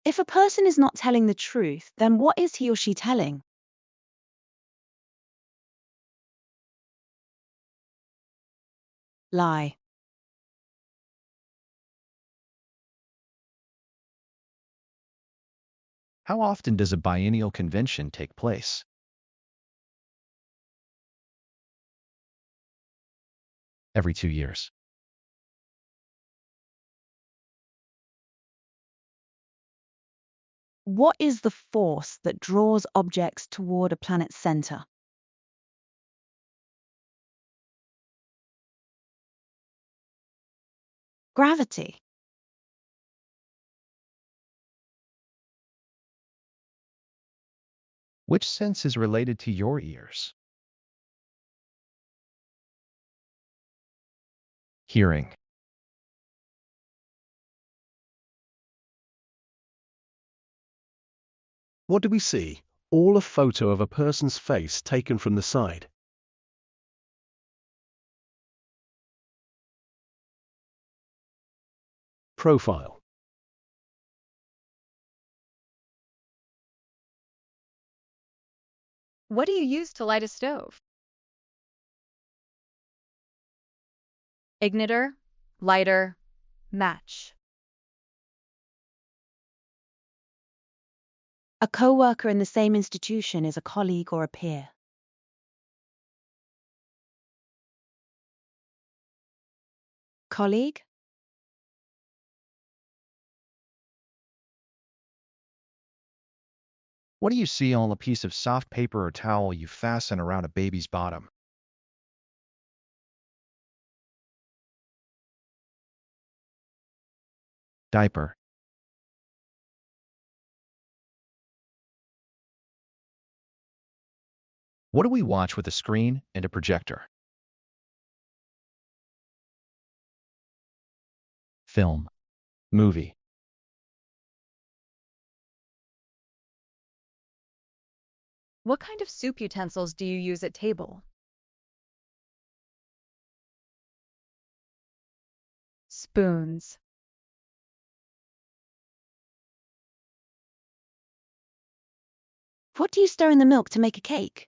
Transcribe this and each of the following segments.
If a person is not telling the truth, then what is he or she telling? Lie. How often does a biennial convention take place? Every 2 years. What is the force that draws objects toward a planet's center? Gravity. Which sense is related to your ears? Hearing. What do we see? All a photo of a person's face taken from the side. Profile. What do you use to light a stove? Igniter, lighter, match. A co-worker in the same institution is a colleague or a peer. Colleague? What do you see on a piece of soft paper or towel you fasten around a baby's bottom? Diaper. What do we watch with a screen and a projector? Film. Movie. What kind of soup utensils do you use at table? Spoons. What do you stir in the milk to make a cake?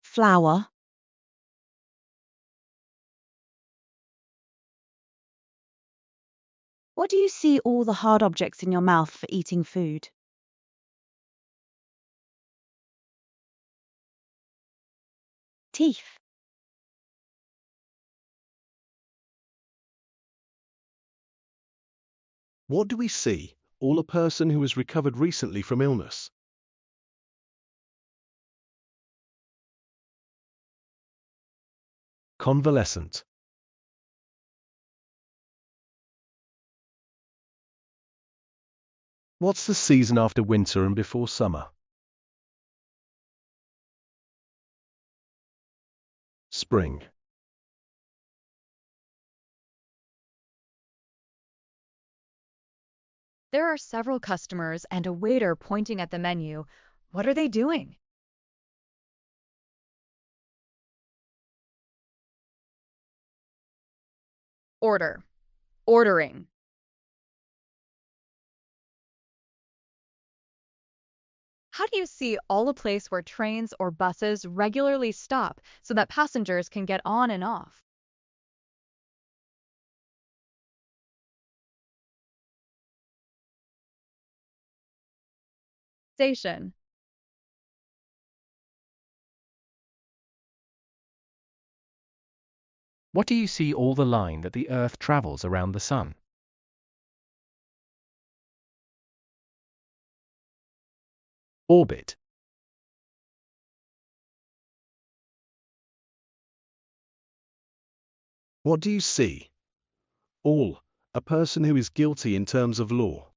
Flour. What do you see all the hard objects in your mouth for eating food? Teeth. What do we see? All a person who has recovered recently from illness. Convalescent. What's the season after winter and before summer? Spring. There are several customers and a waiter pointing at the menu. What are they doing? Order. Ordering. How do you see all a place where trains or buses regularly stop so that passengers can get on and off? Station. What do you see all the line that the Earth travels around the Sun? Orbit. What do you see? All, a person who is guilty in terms of law.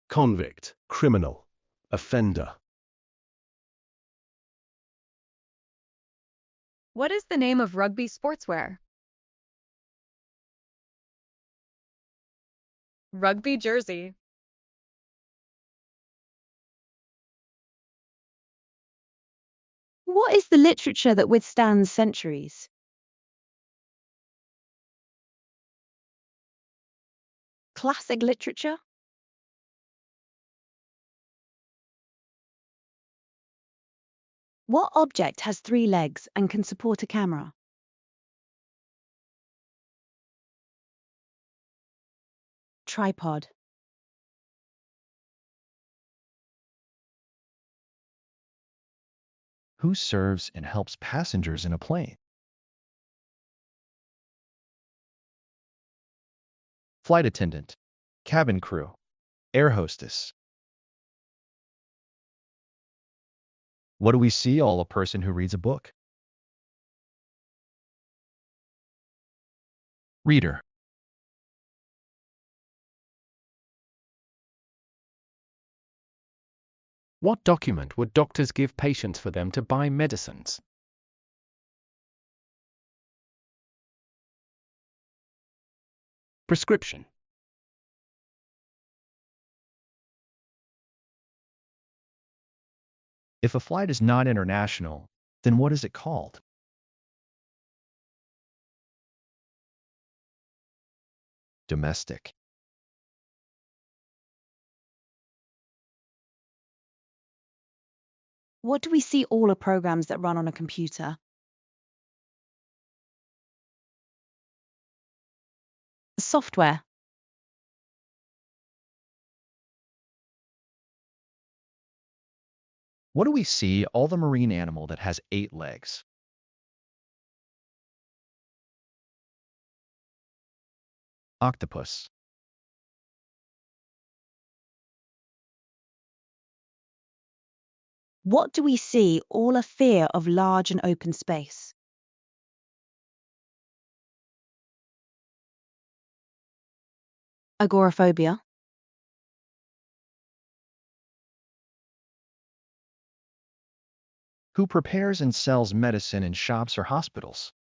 Convict, criminal, offender. What is the name of rugby sportswear? Rugby jersey. What is the literature that withstands centuries? Classic literature? What object has 3 legs and can support a camera? Tripod. Who serves and helps passengers in a plane? Flight attendant, cabin crew, air hostess. What do we see all a person who reads a book? Reader. What document would doctors give patients for them to buy medicines? Prescription. If a flight is not international, then what is it called? Domestic. What do we see all are programs that run on a computer? Software. What do we see all the marine animal that has 8 legs? Octopus. What do we see all a fear of large and open space? Agoraphobia. Who prepares and sells medicine in shops or hospitals?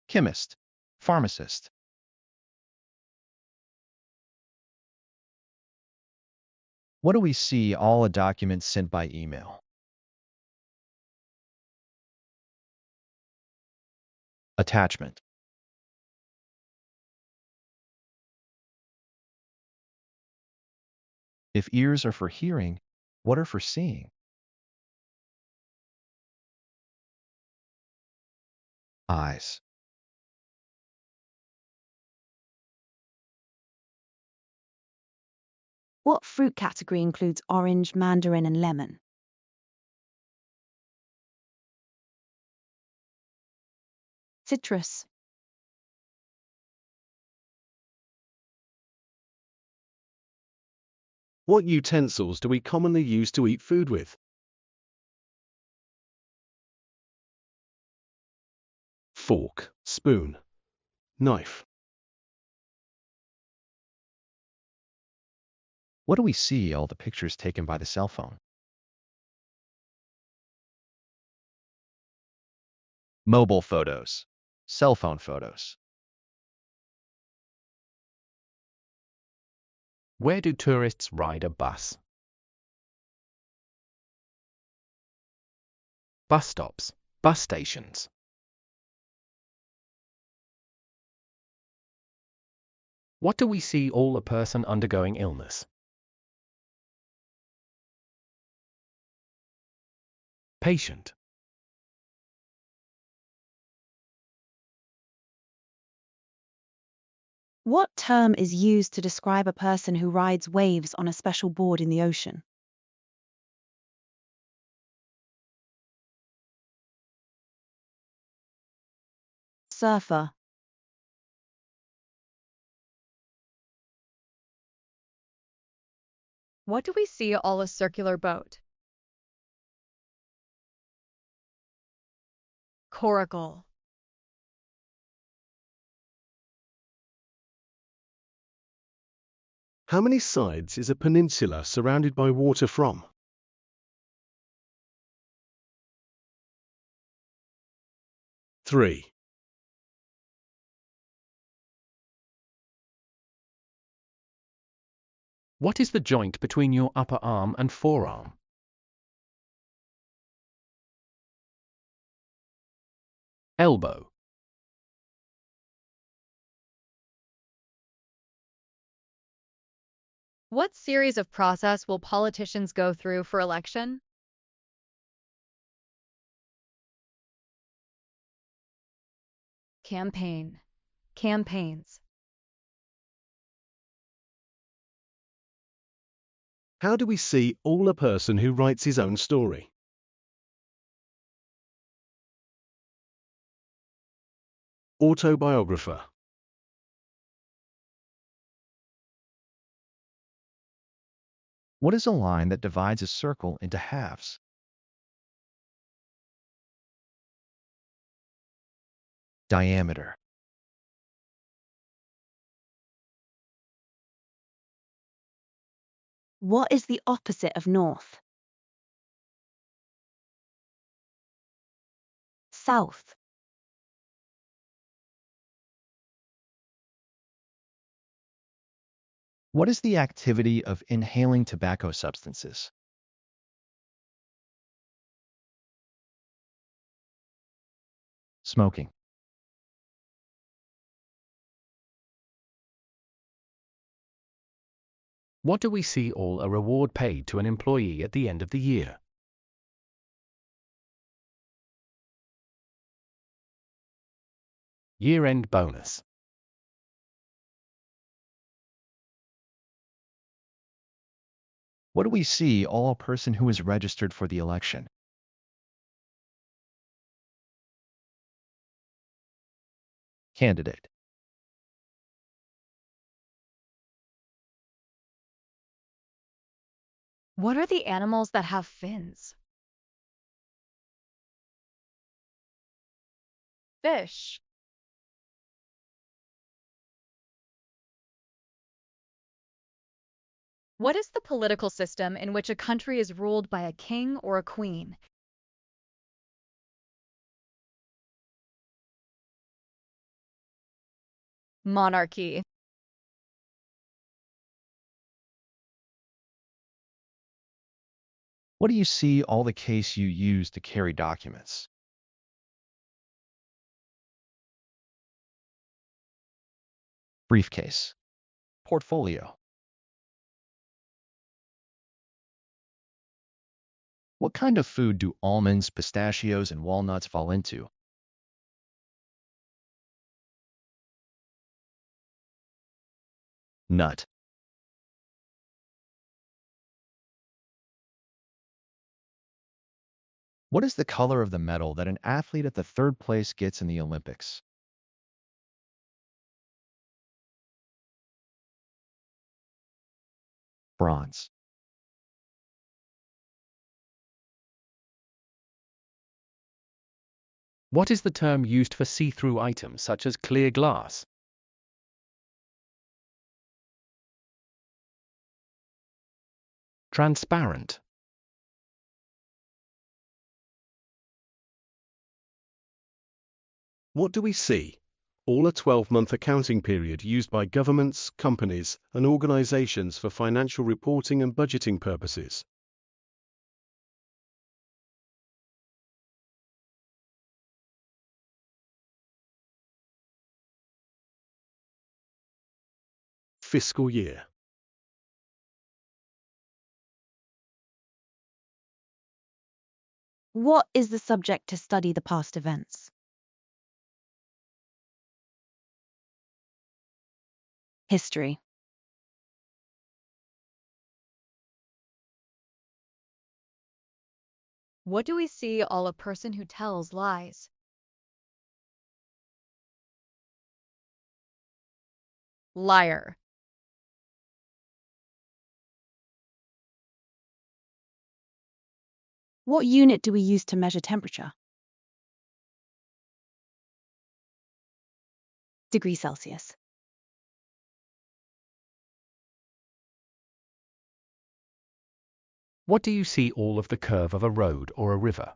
Chemist. Pharmacist. What do we see all a document sent by email? Attachment. If ears are for hearing, what are for seeing? Eyes. What fruit category includes orange, mandarin, and lemon? Citrus. What utensils do we commonly use to eat food with? Fork, spoon, knife. What do we see all the pictures taken by the cell phone? Mobile photos. Cell phone photos. Where do tourists ride a bus? Bus stops, bus stations. What do we see all a person undergoing illness? Patient. What term is used to describe a person who rides waves on a special board in the ocean? Surfer. What do we see all a circular boat? Coracle. How many sides is a peninsula surrounded by water from? 3. What is the joint between your upper arm and forearm? Elbow. What series of process will politicians go through for election? Campaign. Campaigns. How do we see all a person who writes his own story? Autobiographer. What is a line that divides a circle into halves? Diameter. What is the opposite of north? South. What is the activity of inhaling tobacco substances? Smoking. What do we see all a reward paid to an employee at the end of the year? Year-end bonus. What do we see all a person who is registered for the election? Candidate. What are the animals that have fins? Fish. What is the political system in which a country is ruled by a king or a queen? Monarchy. What do you see all the case you use to carry documents? Briefcase. Portfolio. What kind of food do almonds, pistachios, and walnuts fall into? Nut. What is the color of the medal that an athlete at the third place gets in the Olympics? Bronze. What is the term used for see-through items such as clear glass? Transparent. What do we see? All a 12-month accounting period used by governments, companies, and organizations for financial reporting and budgeting purposes. Fiscal year. What is the subject to study the past events? History. What do we see all a person who tells lies? Liar. What unit do we use to measure temperature? Degree Celsius. What do you see all of the curve of a road or a river?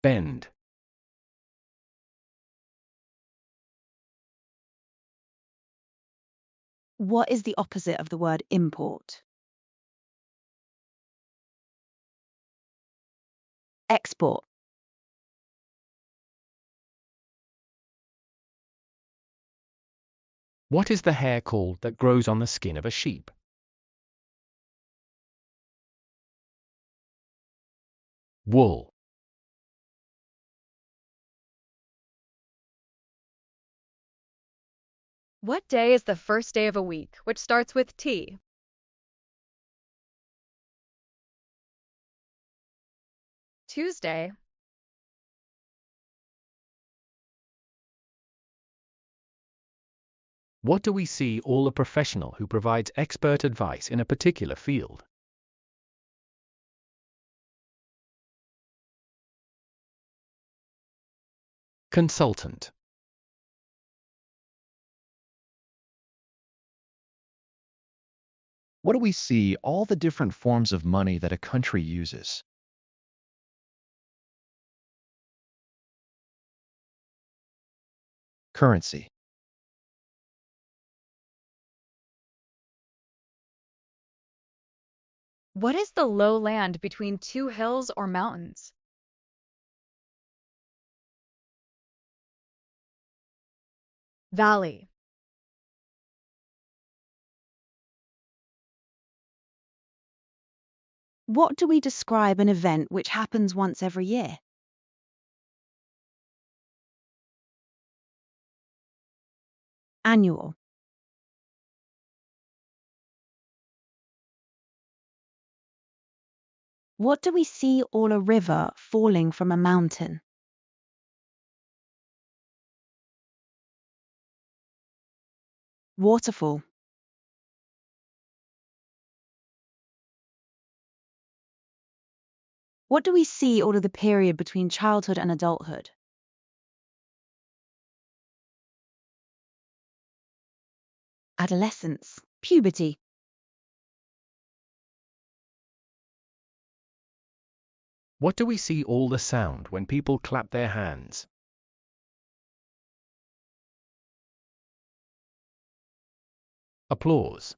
Bend. What is the opposite of the word import? Export. What is the hair called that grows on the skin of a sheep? Wool. What day is the first day of a week, which starts with T? Tuesday. What do we see all a professional who provides expert advice in a particular field? Consultant. What do we see all the different forms of money that a country uses? Currency. What is the low land between two hills or mountains? Valley. What do we describe an event which happens once every year? Annual. What do we see all a river falling from a mountain? Waterfall. What do we see all of the period between childhood and adulthood? Adolescence. Puberty. What do we see all the sound when people clap their hands? Applause.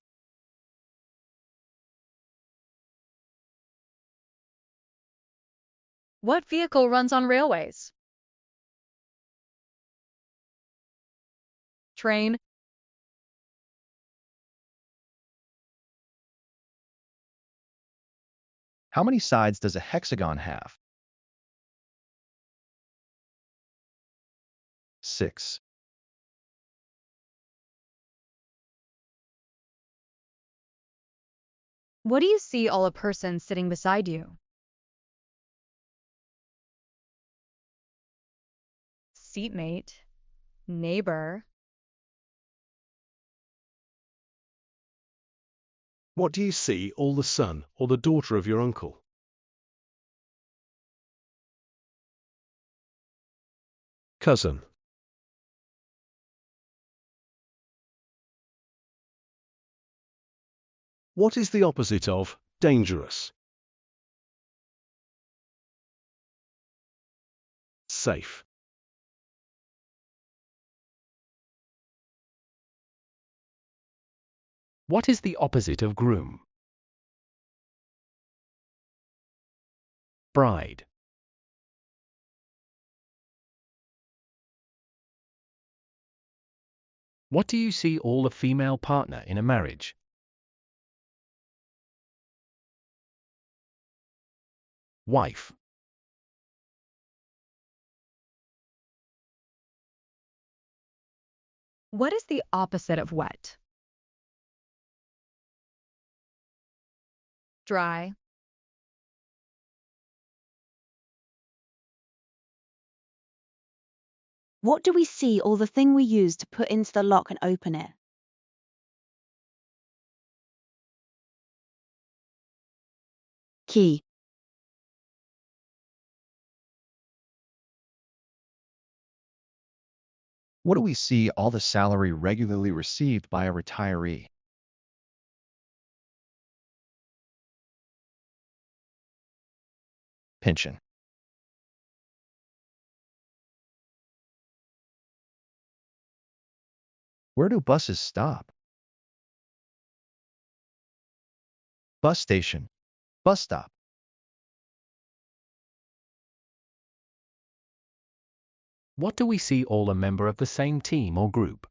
What vehicle runs on railways? Train. How many sides does a hexagon have? 6. What do you see all a person sitting beside you? Seatmate. Neighbor. What do you see all the son or the daughter of your uncle? Cousin. What is the opposite of dangerous? Safe. What is the opposite of groom? Bride. What do you see all the female partner in a marriage? Wife. What is the opposite of wet? Dry. What do we see all the thing we use to put into the lock and open it? Key. What do we see all the salary regularly received by a retiree? Pension. Where do buses stop? Bus station. Bus stop. What do we see all a member of the same team or group?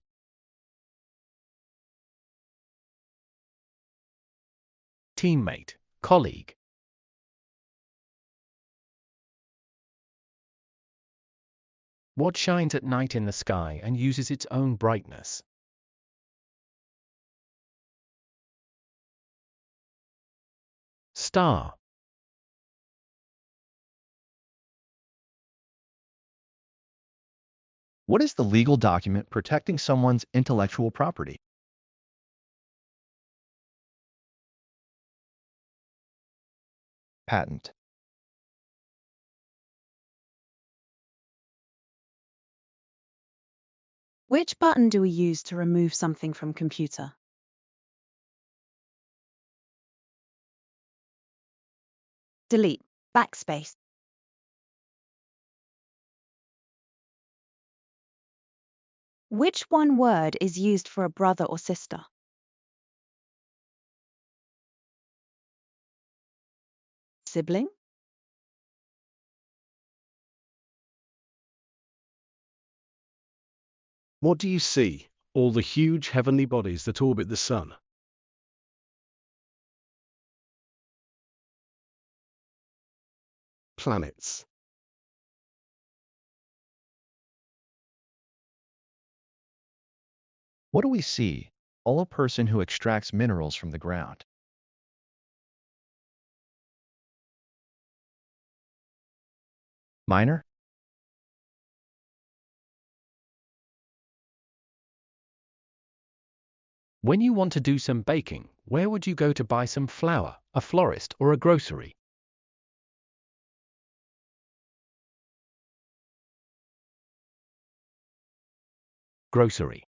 Teammate, colleague. What shines at night in the sky and uses its own brightness? Star. What is the legal document protecting someone's intellectual property? Patent. Which button do we use to remove something from computer? Delete. Backspace. Which one word is used for a brother or sister? Sibling? What do you see? All the huge heavenly bodies that orbit the sun. Planets. What do we see? All a person who extracts minerals from the ground. Miner. When you want to do some baking, where would you go to buy some flour, a florist or a grocery? Grocery.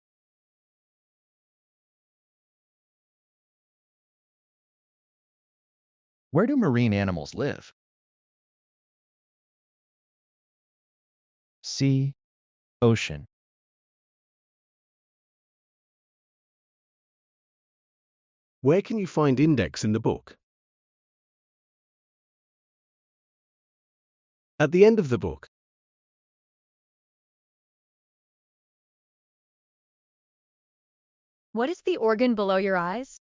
Where do marine animals live? Sea. Ocean. Where can you find index in the book? At the end of the book. What is the organ below your eyes?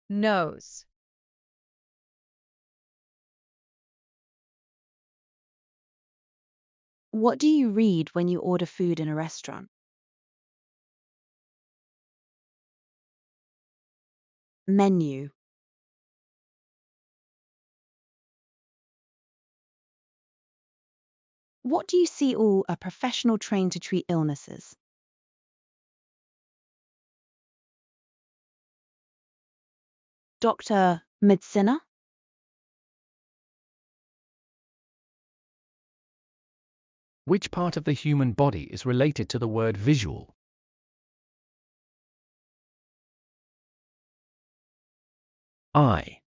Nose. What do you read when you order food in a restaurant? Menu. What do you see all a professional trained to treat illnesses? Dr. Medicina? Which part of the human body is related to the word visual? Eye.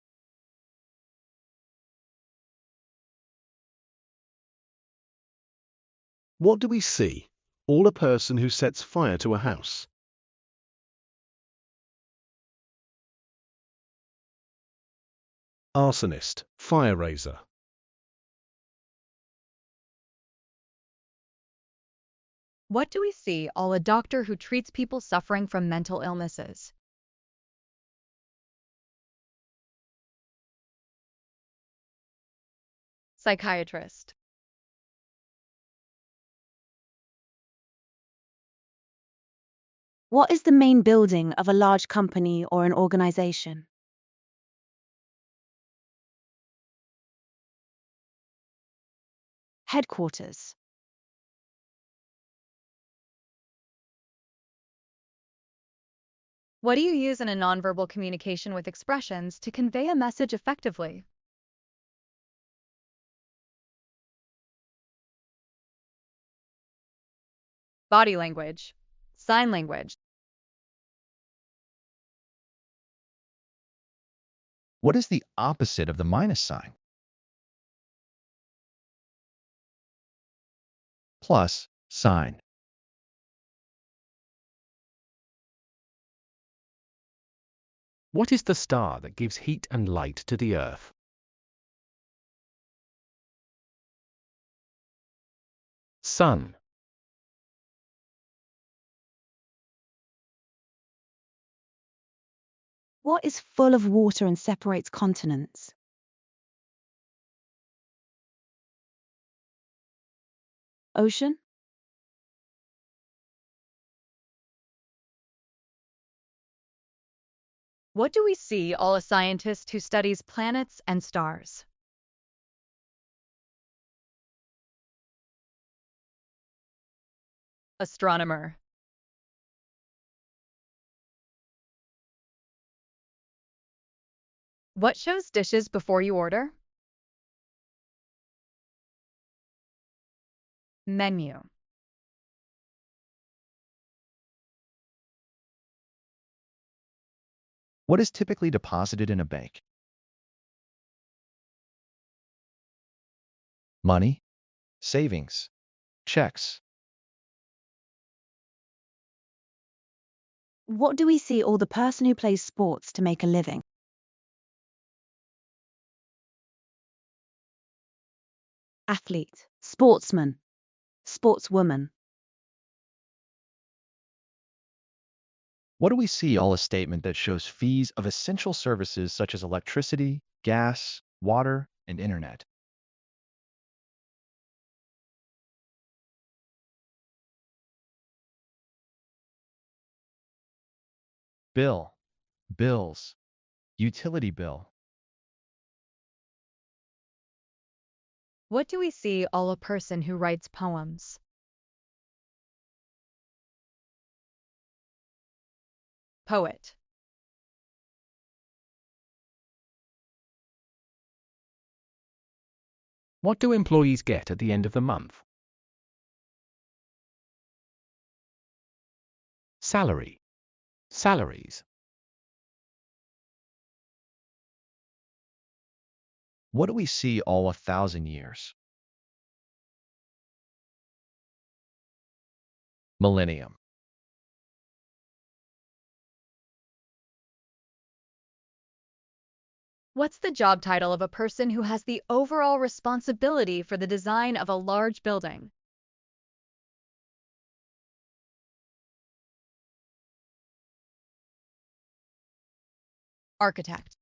What do we see? All a person who sets fire to a house. Arsonist, fire raiser. What do we see all a doctor who treats people suffering from mental illnesses? Psychiatrist. What is the main building of a large company or an organization? Headquarters. What do you use in a nonverbal communication with expressions to convey a message effectively? Body language. Sign language. What is the opposite of the minus sign? Plus sign. What is the star that gives heat and light to the Earth? Sun. What is full of water and separates continents? Ocean? What do we see all a scientist who studies planets and stars? Astronomer. What shows dishes before you order? Menu. What is typically deposited in a bank? Money, savings, checks. What do we see all the person who plays sports to make a living? Athlete, sportsman, sportswoman. What do we see all a statement that shows fees of essential services such as electricity, gas, water, and internet? Bill, bills, utility bill. What do we see all a person who writes poems? Poet. What do employees get at the end of the month? Salary. Salaries. What do we see all 1,000 years? Millennium. What's the job title of a person who has the overall responsibility for the design of a large building? Architect.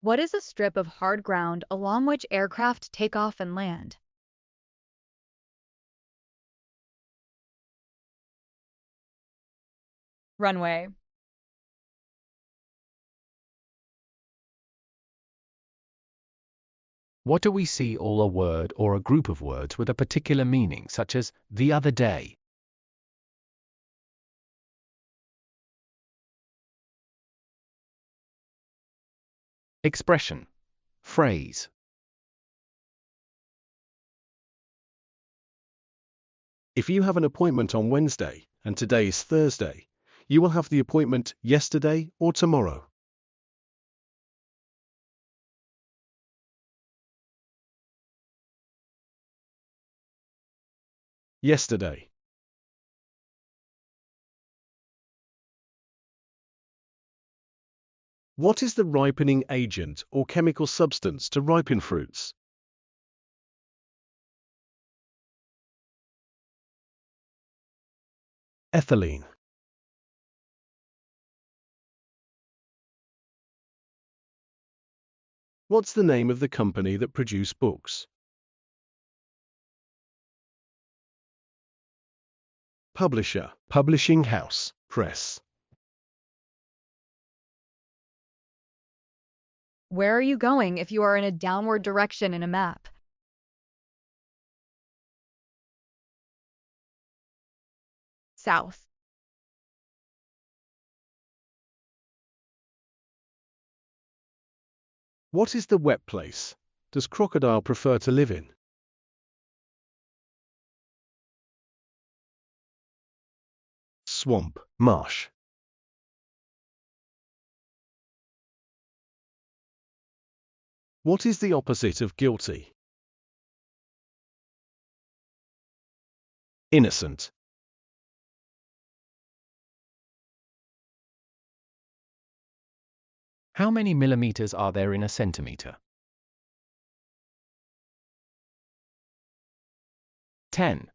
What is a strip of hard ground along which aircraft take off and land? Runway. What do we see all a word or a group of words with a particular meaning, such as the other day? Expression. Phrase. If you have an appointment on Wednesday and today is Thursday, you will have the appointment yesterday or tomorrow. Yesterday. What is the ripening agent or chemical substance to ripen fruits? Ethylene. What's the name of the company that produce books? Publisher, publishing house, press. Where are you going if you are in a downward direction in a map? South. What is the wet place? Does crocodile prefer to live in? Swamp, marsh. What is the opposite of guilty? Innocent. How many millimeters are there in a centimeter? 10.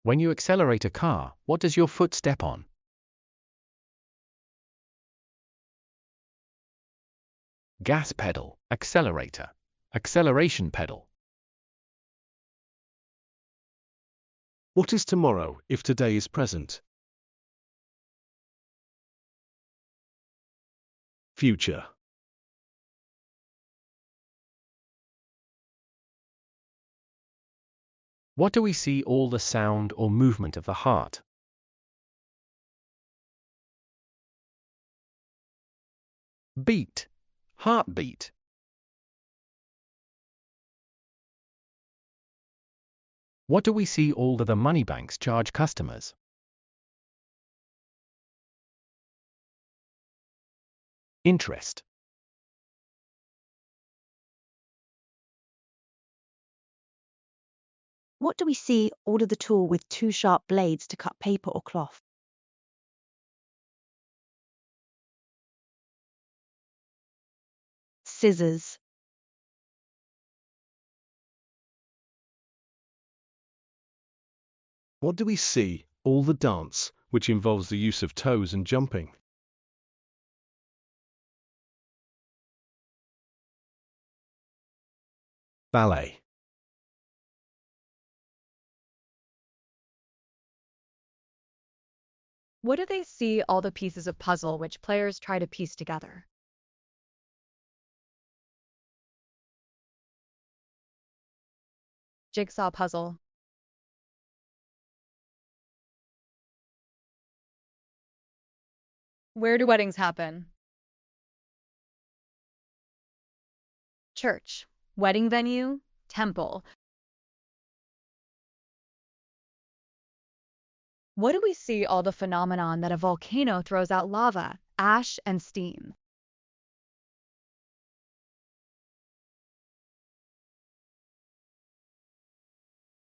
When you accelerate a car, what does your foot step on? Gas pedal, accelerator, acceleration pedal. What is tomorrow if today is present? Future. What do we see all the sound or movement of the heart? Beat, heartbeat. What do we see all the money banks charge customers? Interest. What do we see order the tool with two sharp blades to cut paper or cloth? Scissors. What do we see all the dance, which involves the use of toes and jumping? Ballet. What do they see all the pieces of puzzle which players try to piece together? Jigsaw puzzle. Where do weddings happen? Church, wedding venue, temple. What do we see all the phenomenon that a volcano throws out lava, ash, and steam?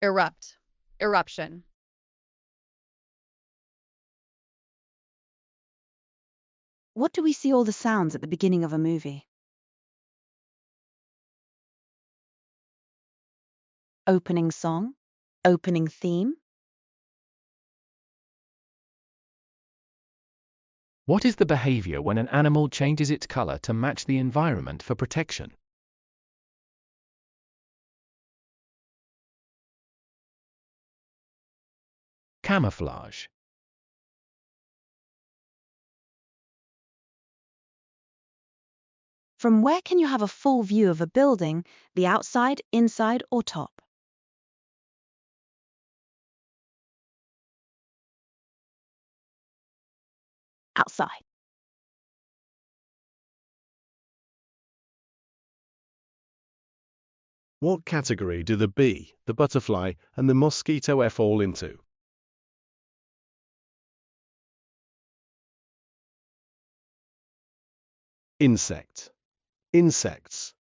Erupt, eruption. What do we see all the sounds at the beginning of a movie? Opening song, opening theme. What is the behavior when an animal changes its color to match the environment for protection? Camouflage. From where can you have a full view of a building, the outside, inside, or top? Outside. What category do the bee, the butterfly, and the mosquito fall into? Insect. Insects.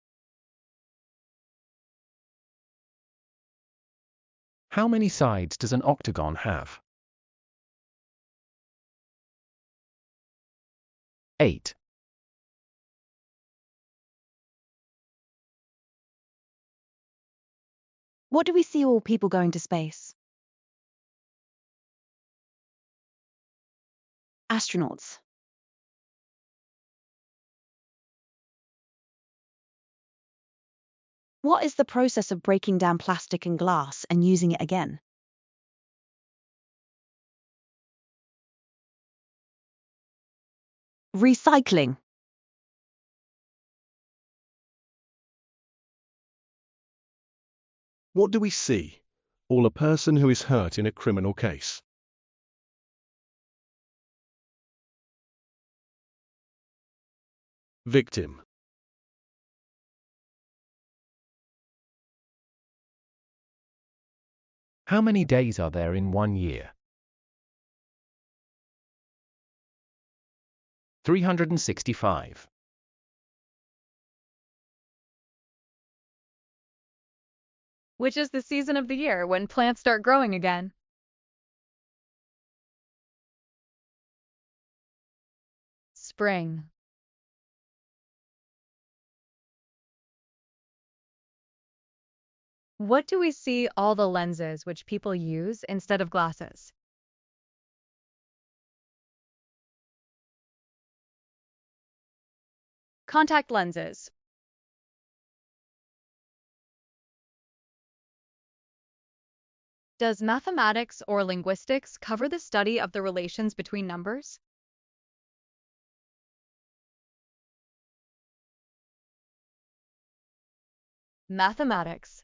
How many sides does an octagon have? 8. What do we see all people going to space? Astronauts. What is the process of breaking down plastic and glass and using it again? Recycling. What do we see? All a person who is hurt in a criminal case. Victim. How many days are there in 1 year? 365. Which is the season of the year when plants start growing again? Spring. What do we see all the lenses which people use instead of glasses? Contact lenses. Does mathematics or linguistics cover the study of the relations between numbers? Mathematics.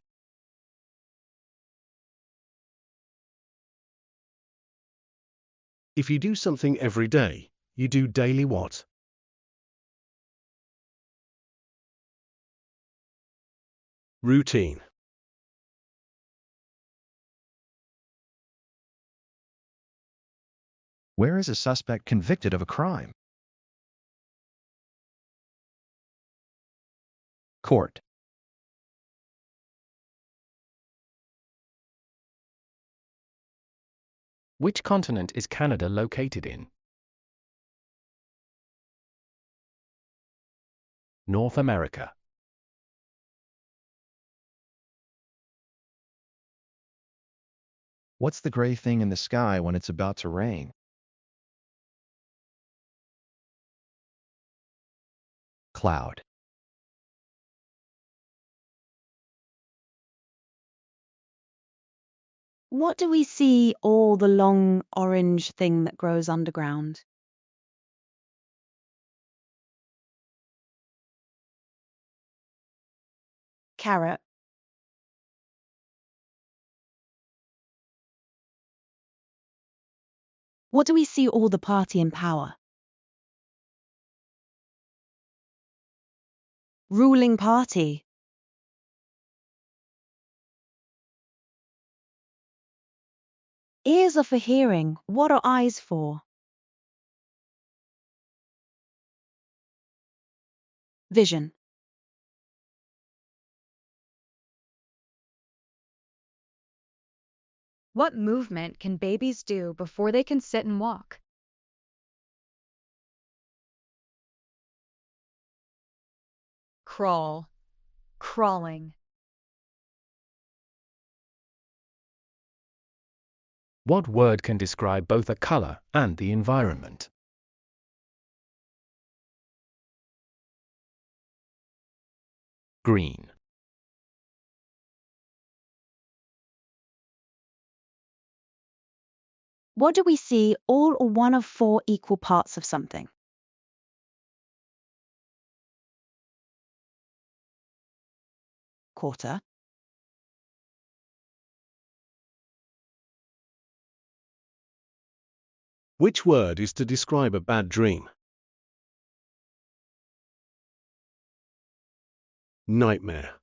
If you do something every day, you do daily what? Routine. Where is a suspect convicted of a crime? Court. Which continent is Canada located in? North America. What's the gray thing in the sky when it's about to rain? Cloud. What do we see all the long orange thing that grows underground? Carrot. What do we see all the party in power? Ruling party. Ears are for hearing. What are eyes for? Vision. What movement can babies do before they can sit and walk? Crawl. Crawling. What word can describe both a color and the environment? Green. What do we see all or one of four equal parts of something? Quarter. Which word is to describe a bad dream? Nightmare.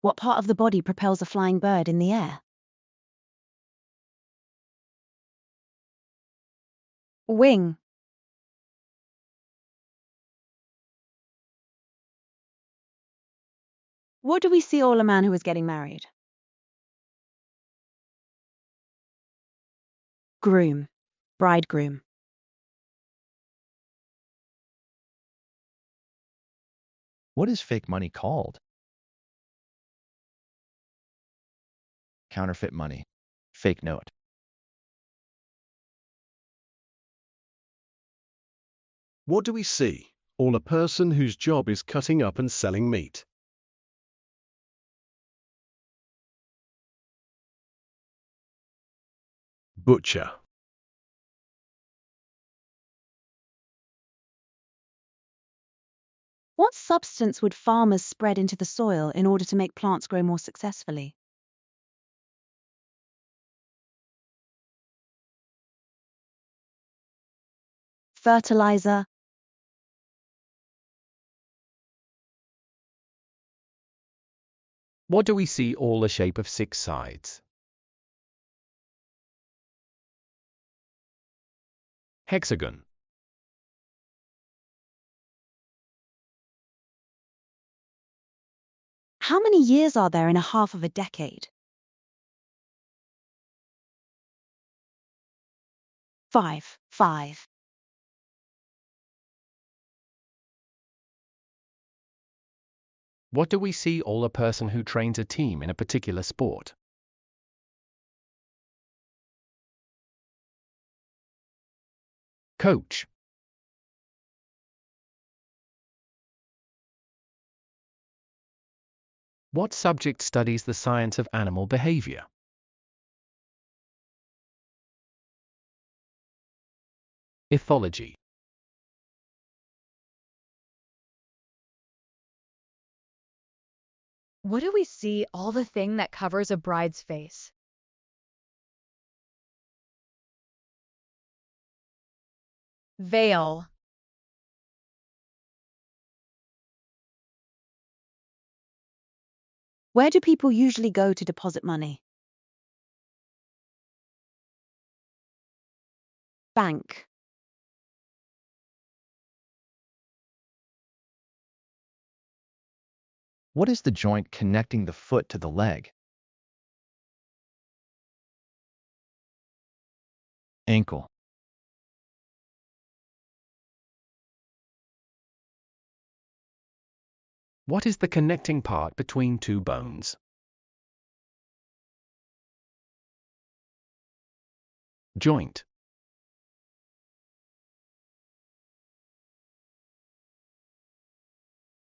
What part of the body propels a flying bird in the air? Wing. What do we see all a man who is getting married? Groom. Bridegroom. What is fake money called? Counterfeit money. Fake note. What do we see? All a person whose job is cutting up and selling meat. Butcher. What substance would farmers spread into the soil in order to make plants grow more successfully? Fertilizer. What do we see all the shape of 6 sides? Hexagon. How many years are there in a half of a decade? 5. What do we see all a person who trains a team in a particular sport? Coach. What subject studies the science of animal behavior? Ethology. What do we see all the thing that covers a bride's face? Veil. Where do people usually go to deposit money? Bank. What is the joint connecting the foot to the leg? Ankle. What is the connecting part between two bones? Joint.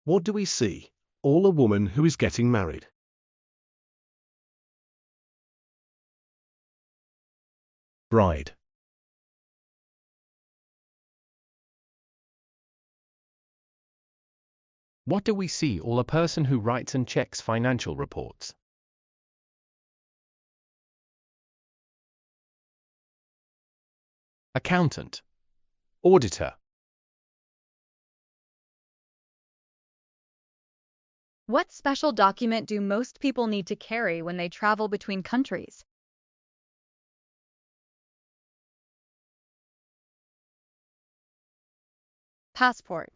What do we see? All a woman who is getting married. Bride. What do we see all a person who writes and checks financial reports? Accountant. Auditor. What special document do most people need to carry when they travel between countries? Passport.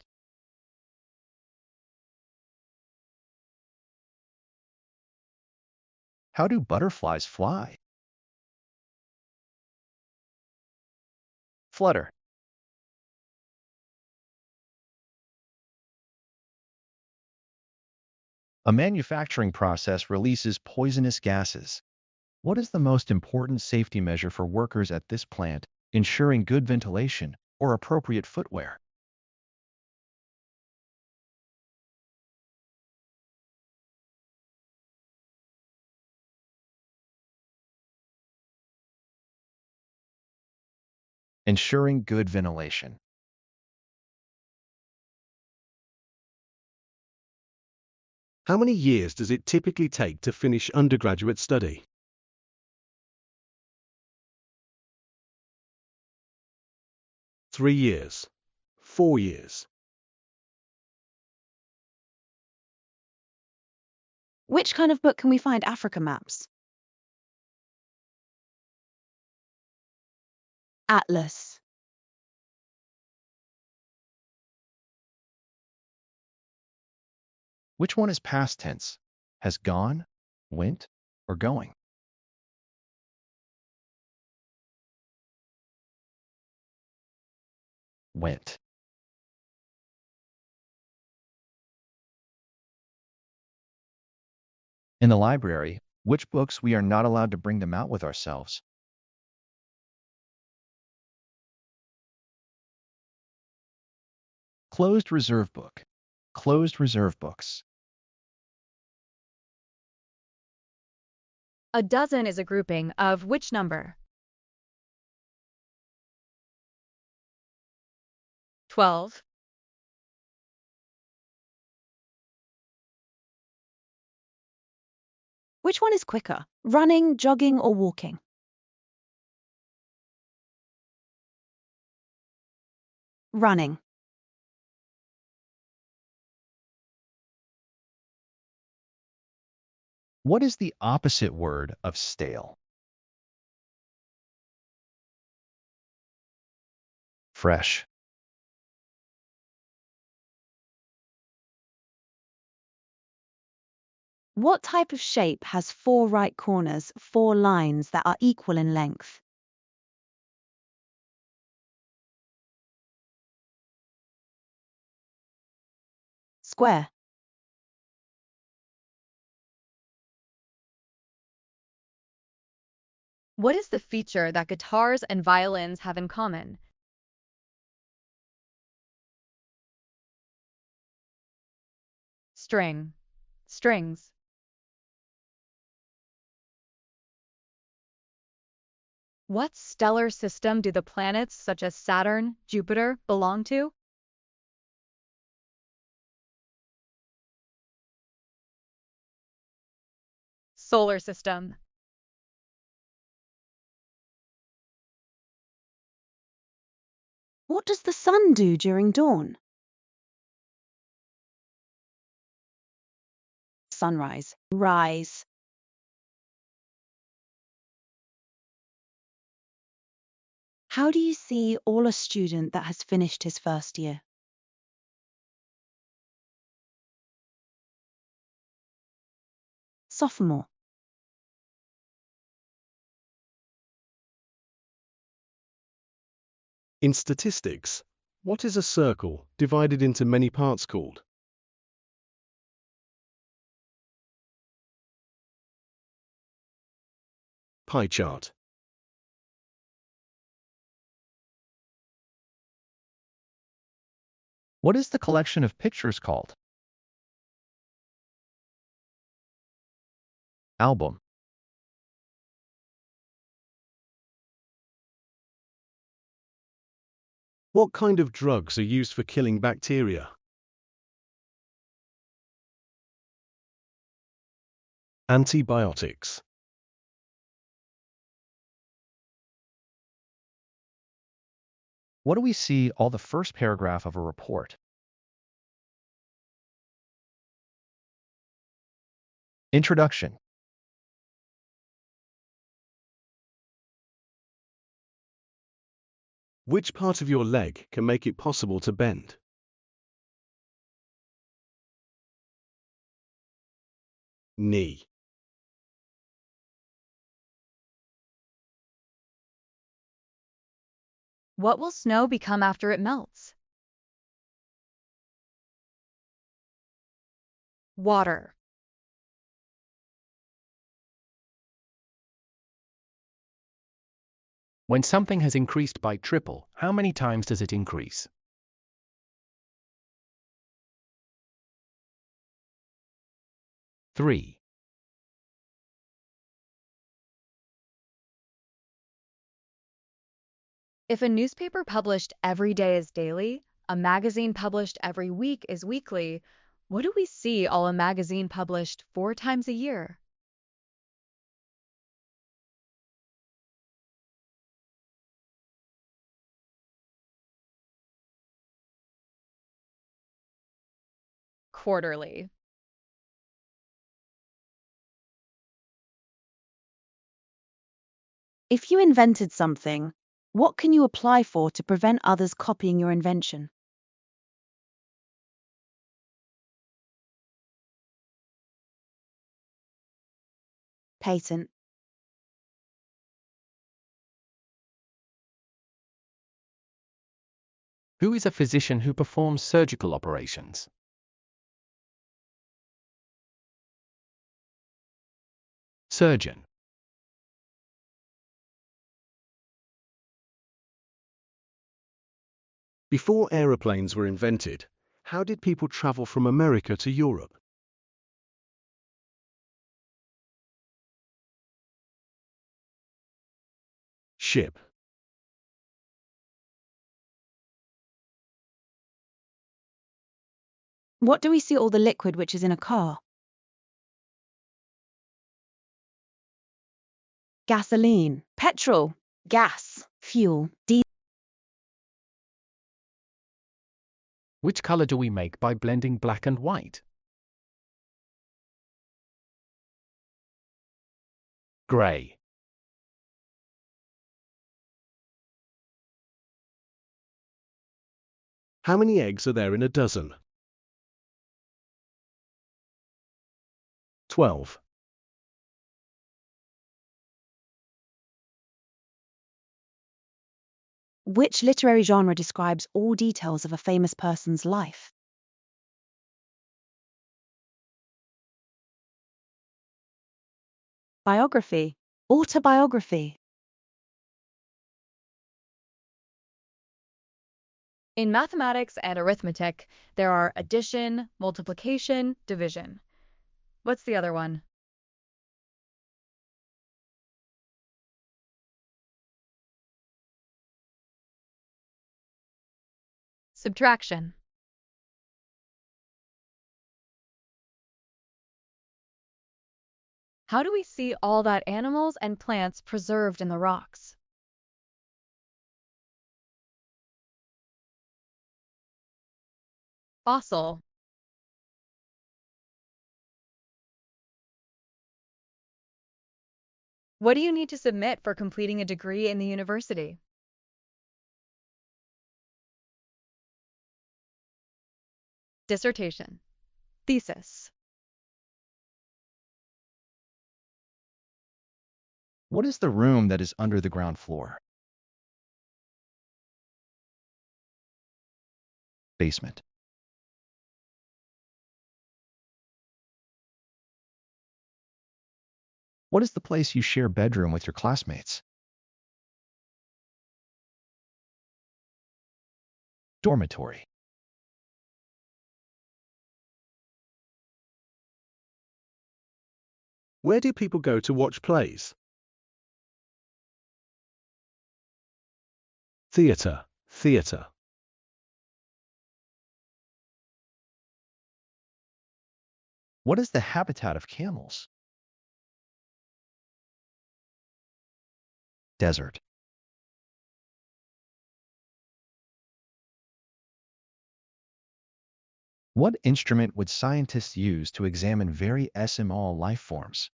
How do butterflies fly? Flutter. A manufacturing process releases poisonous gases. What is the most important safety measure for workers at this plant, ensuring good ventilation or appropriate footwear? Ensuring good ventilation. How many years does it typically take to finish undergraduate study? Three years. 4 years. Which kind of book can we find Africa maps? Atlas. Which one is past tense? Has gone, went, or going? Went. In the library, which books we are not allowed to bring them out with ourselves? Closed reserve book. Closed reserve books. A dozen is a grouping of which number? 12. Which one is quicker, running, jogging, or walking? Running. What is the opposite word of stale? Fresh. What type of shape has 4 right corners, 4 lines that are equal in length? Square. What is the feature that guitars and violins have in common? String. Strings. What stellar system do the planets such as Saturn, Jupiter belong to? Solar system. What does the sun do during dawn? Sunrise. Rise. How do you see all a student that has finished his first year? Sophomore. In statistics, what is a circle divided into many parts called? Pie chart. What is the collection of pictures called? Album. What kind of drugs are used for killing bacteria? Antibiotics. What do we see all the first paragraph of a report? Introduction. Which part of your leg can make it possible to bend? Knee. What will snow become after it melts? Water. When something has increased by triple, how many times does it increase? 3. If a newspaper published every day is daily, a magazine published every week is weekly, what do we see all a magazine published 4 times a year? Quarterly. If you invented something, what can you apply for to prevent others copying your invention? Patent. Who is a physician who performs surgical operations? Surgeon. Before aeroplanes were invented, how did people travel from America to Europe? Ship. What do we see all the liquid which is in a car? Gasoline, petrol, gas, fuel, diesel. Which color do we make by blending black and white? Gray. How many eggs are there in a dozen? 12. Which literary genre describes all details of a famous person's life? Biography. Autobiography. In mathematics and arithmetic, there are addition, multiplication, division. What's the other one? Subtraction. How do we see all that animals and plants preserved in the rocks? Fossil. What do you need to submit for completing a degree in the university? Dissertation. Thesis. What is the room that is under the ground floor? Basement. What is the place you share bedroom with your classmates? Dormitory. Where do people go to watch plays? Theatre, theatre. What is the habitat of camels? Desert. What instrument would scientists use to examine very small life forms?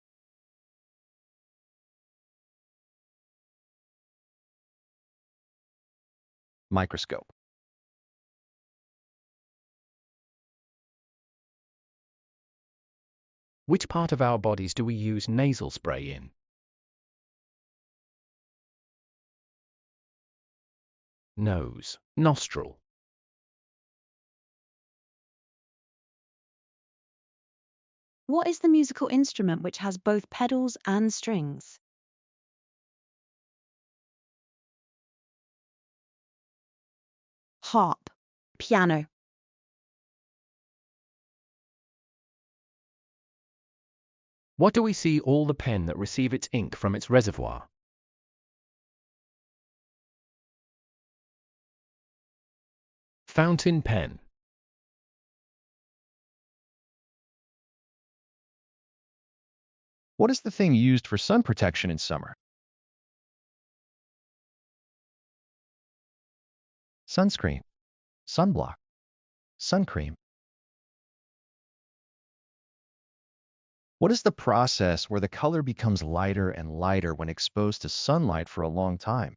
Microscope. Which part of our bodies do we use nasal spray in? Nose, nostril. What is the musical instrument which has both pedals and strings? Harp. Piano. What do we see all the pen that receive its ink from its reservoir? Fountain pen. What is the thing used for sun protection in summer? Sunscreen. Sunblock. Sun cream. What is the process where the color becomes lighter and lighter when exposed to sunlight for a long time?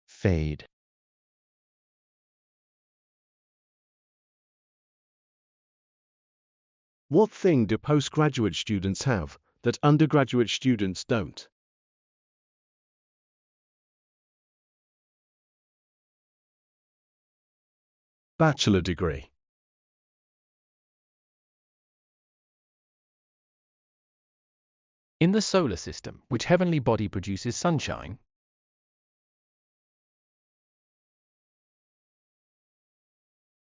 Fade. What thing do postgraduate students have that undergraduate students don't? Bachelor degree. In the solar system, which heavenly body produces sunshine?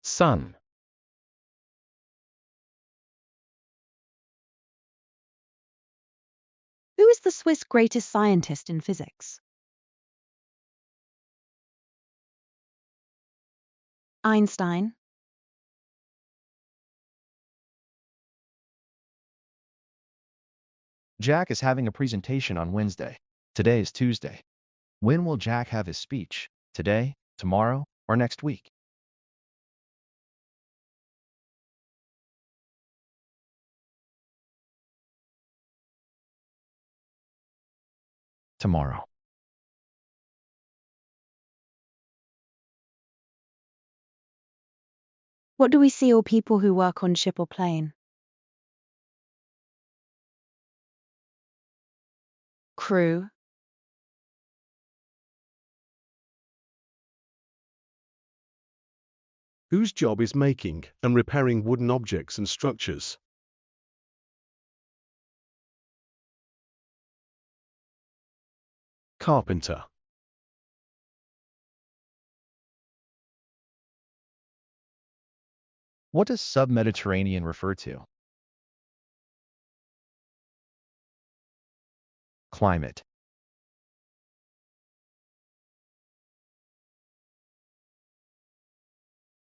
Sun. Who is the Swiss greatest scientist in physics? Einstein. Jack is having a presentation on Wednesday. Today is Tuesday. When will Jack have his speech? Today, tomorrow, or next week? Tomorrow. What do we see all people who work on ship or plane? Crew. Whose job is making and repairing wooden objects and structures? Carpenter. What does submediterranean refer to? Climate.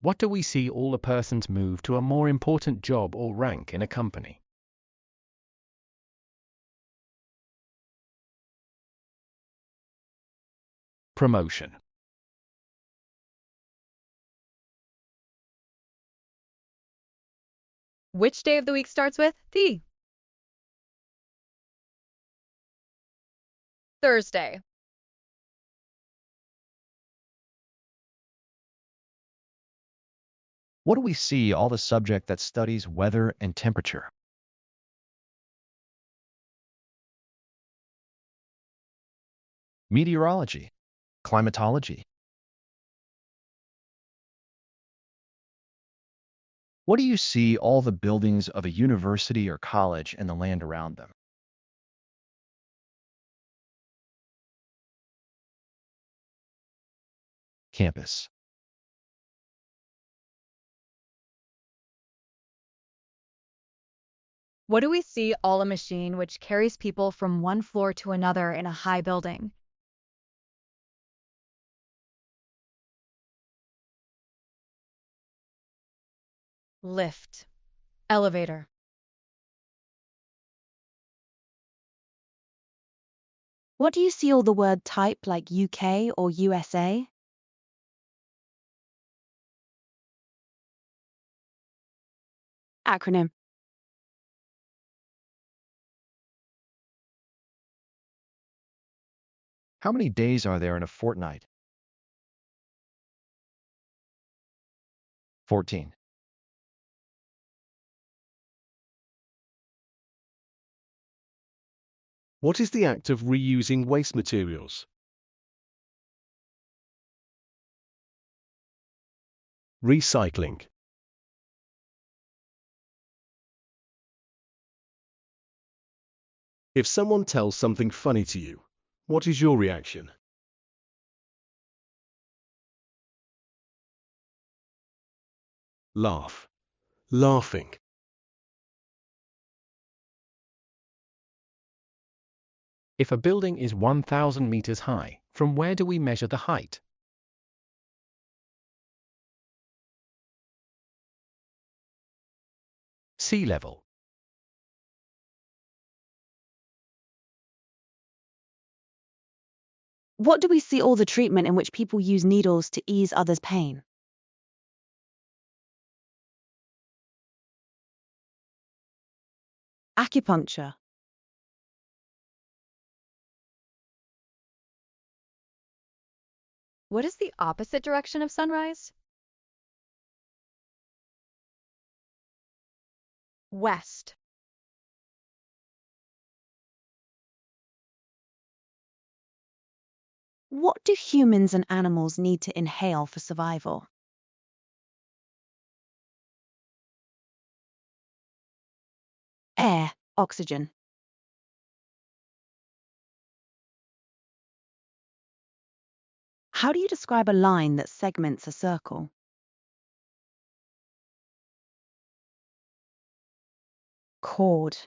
What do we see all the persons move to a more important job or rank in a company? Promotion. Which day of the week starts with the? Thursday. What do we see all the subject that studies weather and temperature? Meteorology. Climatology. What do you see all the buildings of a university or college and the land around them? Campus. What do we see all a machine which carries people from one floor to another in a high building? Lift. Elevator. What do you see all the word type like UK or USA? Acronym. How many days are there in a fortnight? 14. What is the act of reusing waste materials? Recycling. If someone tells something funny to you, what is your reaction? Laugh. Laughing. If a building is 1,000 meters high, from where do we measure the height? Sea level. What do we see all the treatment in which people use needles to ease others' pain? Acupuncture. What is the opposite direction of sunrise? West. What do humans and animals need to inhale for survival? Air, oxygen. How do you describe a line that segments a circle? Chord.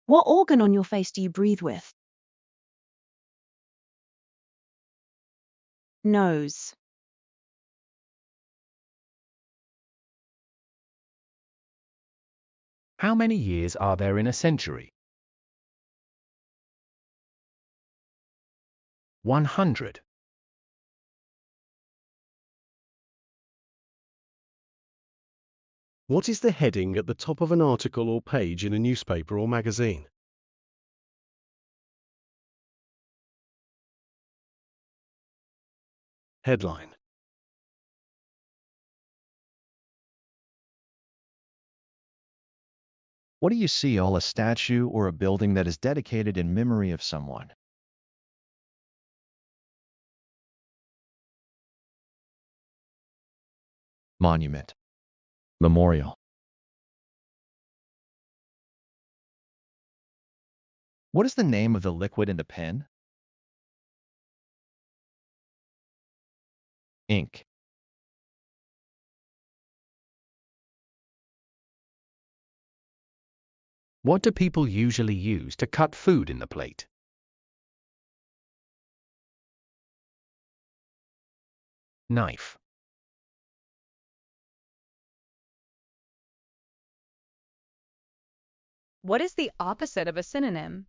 What organ on your face do you breathe with? Nose. How many years are there in a century? 100. What is the heading at the top of an article or page in a newspaper or magazine? Headline. What do you see all a statue or a building that is dedicated in memory of someone? monument, memorial. What is the name of the liquid in the pen? Ink. What do people usually use to cut food in the plate? Knife. What is the opposite of a synonym?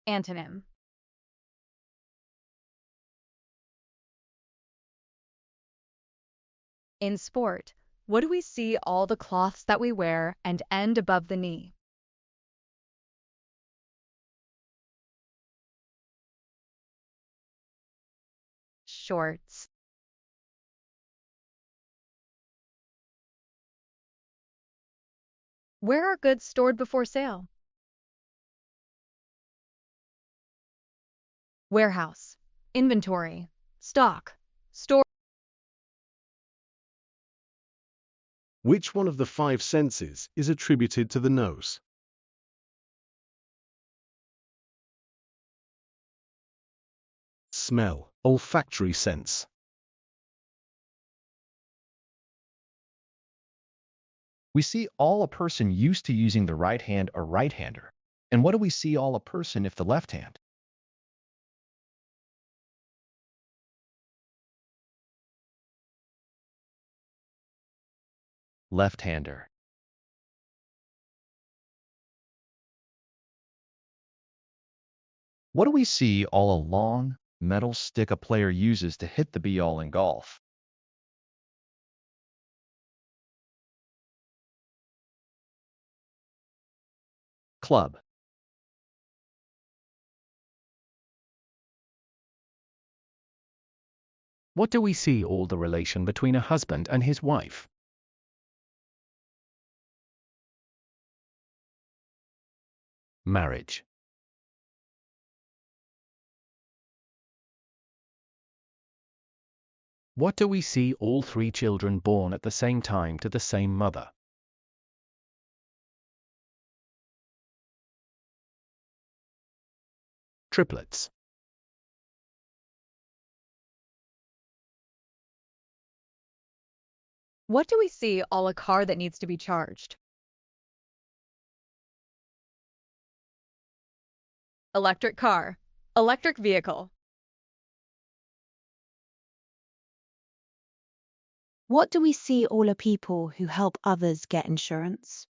Antonym. In sport, what do we see all the cloths that we wear and end above the knee? Shorts. Where are goods stored before sale? Warehouse. Inventory. Stock. Store. Which one of the five senses is attributed to the nose? Smell, olfactory sense. We see all a person used to using the right hand or right-hander. And what do we see all a person if the left hand? Left-hander. What do we see all a long, metal stick a player uses to hit the ball in golf? Club. What do we see all the relation between a husband and his wife? Marriage. What do we see all three children born at the same time to the same mother? Triplets. What do we see all a car that needs to be charged? Electric car. Electric vehicle. What do we see all a people who help others get insurance?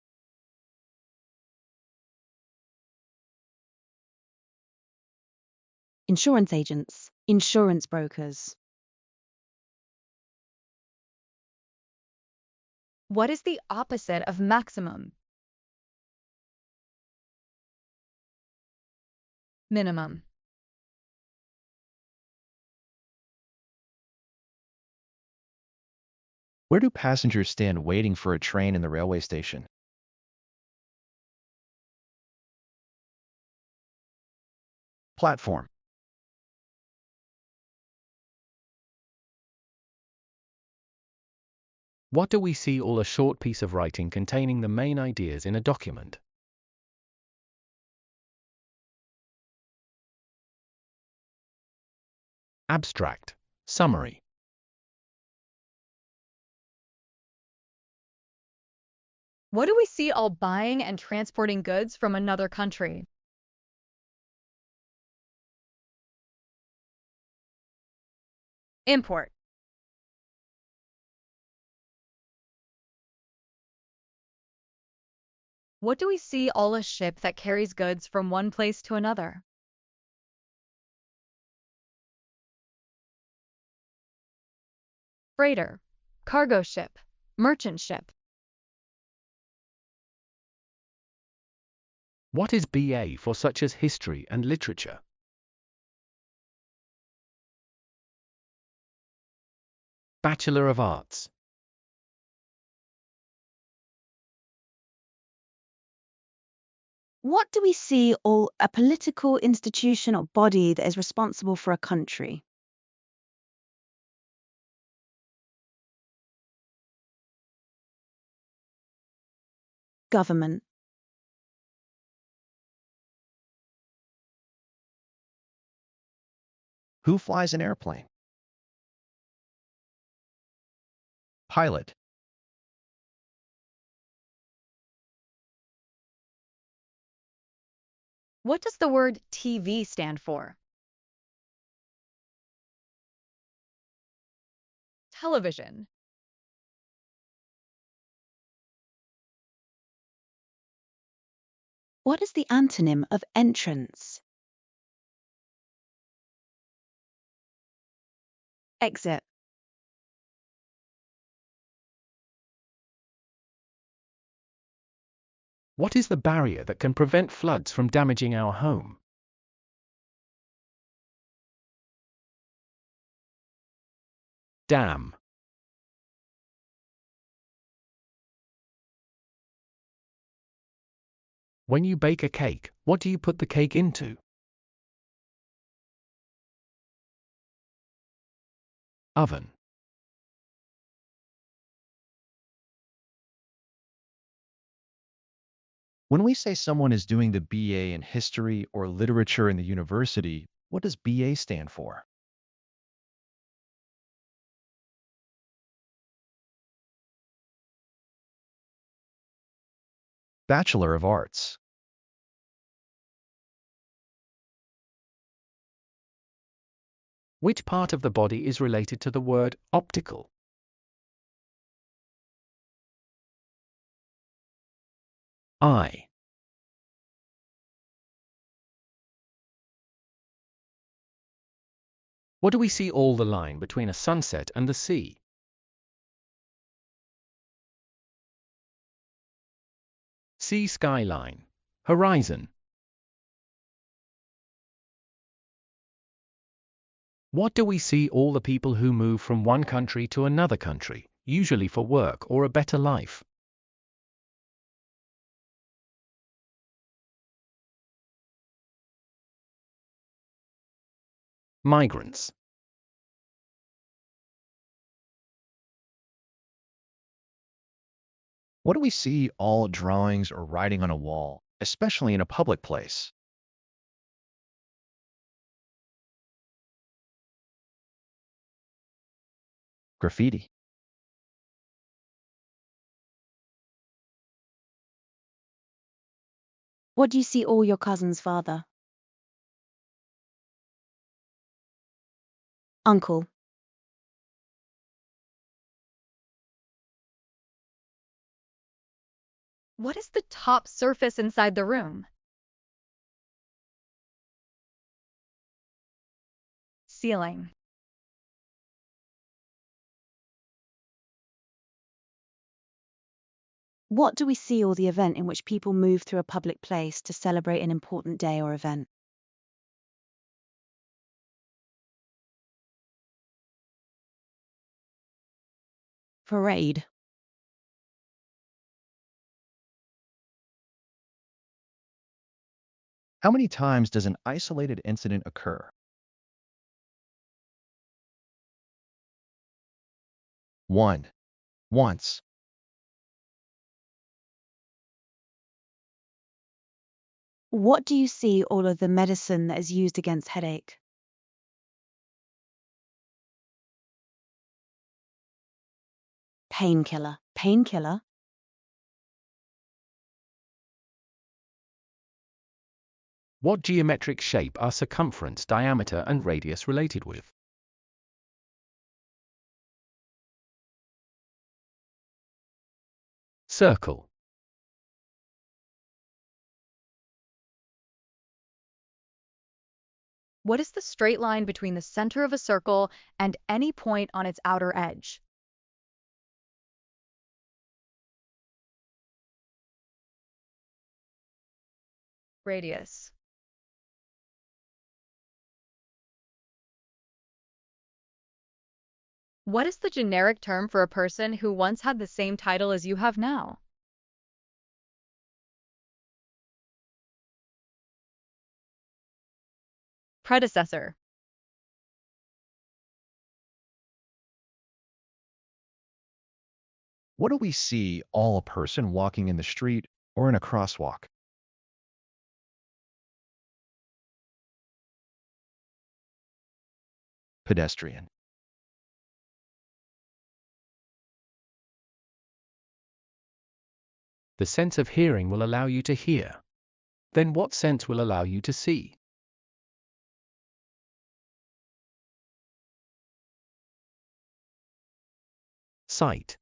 Insurance agents, insurance brokers. What is the opposite of maximum? Minimum. Where do passengers stand waiting for a train in the railway station? Platform. What do we see all a short piece of writing containing the main ideas in a document? Abstract. Summary. What do we see all buying and transporting goods from another country? Import. What do we see all a ship that carries goods from one place to another? Freighter. Cargo ship. Merchant ship. What is BA for such as history and literature? Bachelor of Arts. What do we see all a political institution or body that is responsible for a country? Government. Who flies an airplane? Pilot. What does the word TV stand for? Television. What is the antonym of entrance? Exit. What is the barrier that can prevent floods from damaging our home? Dam. When you bake a cake, what do you put the cake into? Oven. When we say someone is doing the BA in history or literature in the university, what does BA stand for? Bachelor of Arts. Which part of the body is related to the word optical? Eye. What do we see all the line between a sunset and the sea? Sea skyline. Horizon. What do we see all the people who move from one country to another country, usually for work or a better life? Migrants. What do we see all drawings or writing on a wall, especially in a public place? Graffiti. What do you see all your cousins' father? Uncle. What is the top surface inside the room? Ceiling. What do we see all the event in which people move through a public place to celebrate an important day or event? Parade. How many times does an isolated incident occur? One. Once. What do you see all of the medicine that is used against headache? Painkiller. Painkiller? What geometric shape are circumference, diameter, and radius related with? Circle. What is the straight line between the center of a circle and any point on its outer edge? Radius. What is the generic term for a person who once had the same title as you have now? Predecessor. What do we see all a person walking in the street or in a crosswalk. Pedestrian. The sense of hearing will allow you to hear. Then what sense will allow you to see? Sight.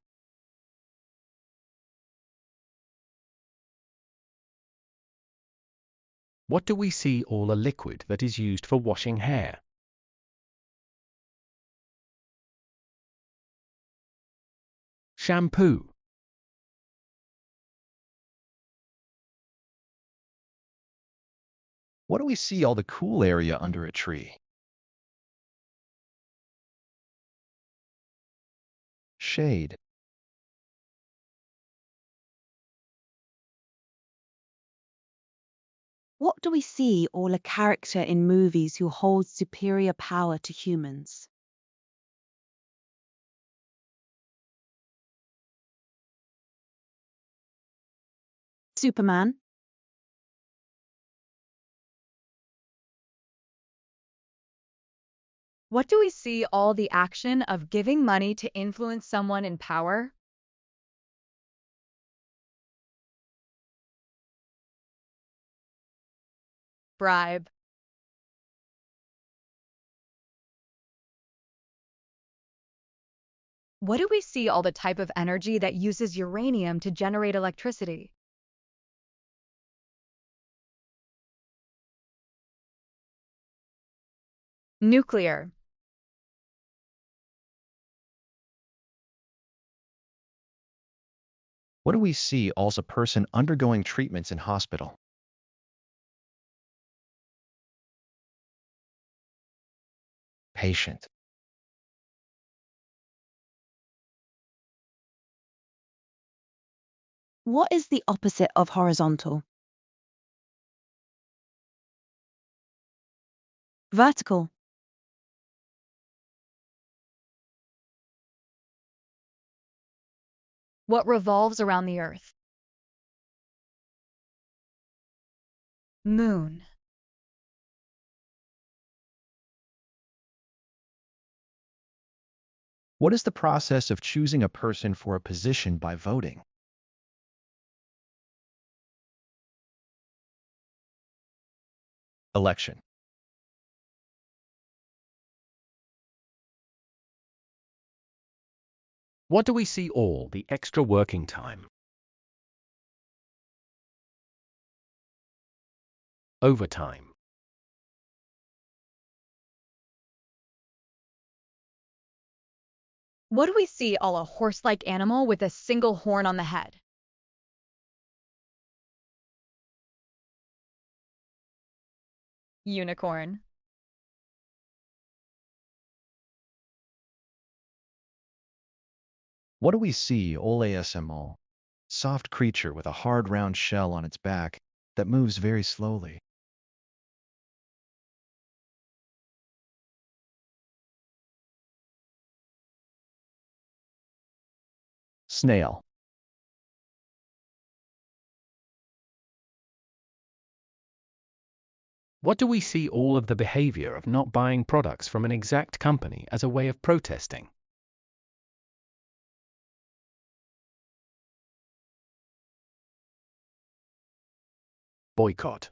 What do we see? All a liquid that is used for washing hair. Shampoo. What do we see? All the cool area under a tree. Shade. What do we see all a character in movies who holds superior power to humans? Superman. What do we see all the action of giving money to influence someone in power? Bribe. What do we see all the type of energy that uses uranium to generate electricity? Nuclear. What do we see? All's a person undergoing treatments in hospital. Patient. What is the opposite of horizontal? Vertical. What revolves around the Earth? Moon. What is the process of choosing a person for a position by voting? Election. What do we see? All the extra working time. Overtime. What do we see all a horse-like animal with a single horn on the head? Unicorn. What do we see? All ASML. Soft creature with a hard round shell on its back that moves very slowly. Snail. What do we see? All of the behavior of not buying products from an exact company as a way of protesting. Boycott.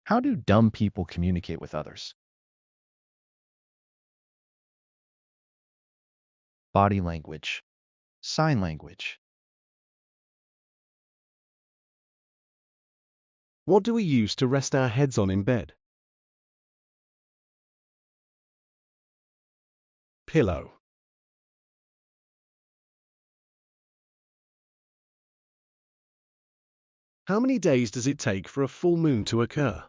How do dumb people communicate with others? Body language. Sign language. What do we use to rest our heads on in bed? Pillow. How many days does it take for a full moon to occur?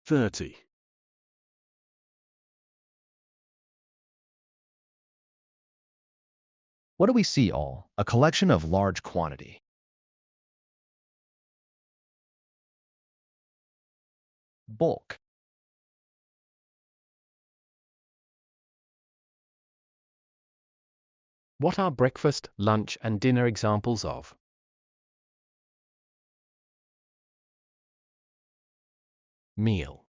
30. What do we see? All a collection of large quantity. Bulk. What are breakfast, lunch, and dinner examples of? Meal.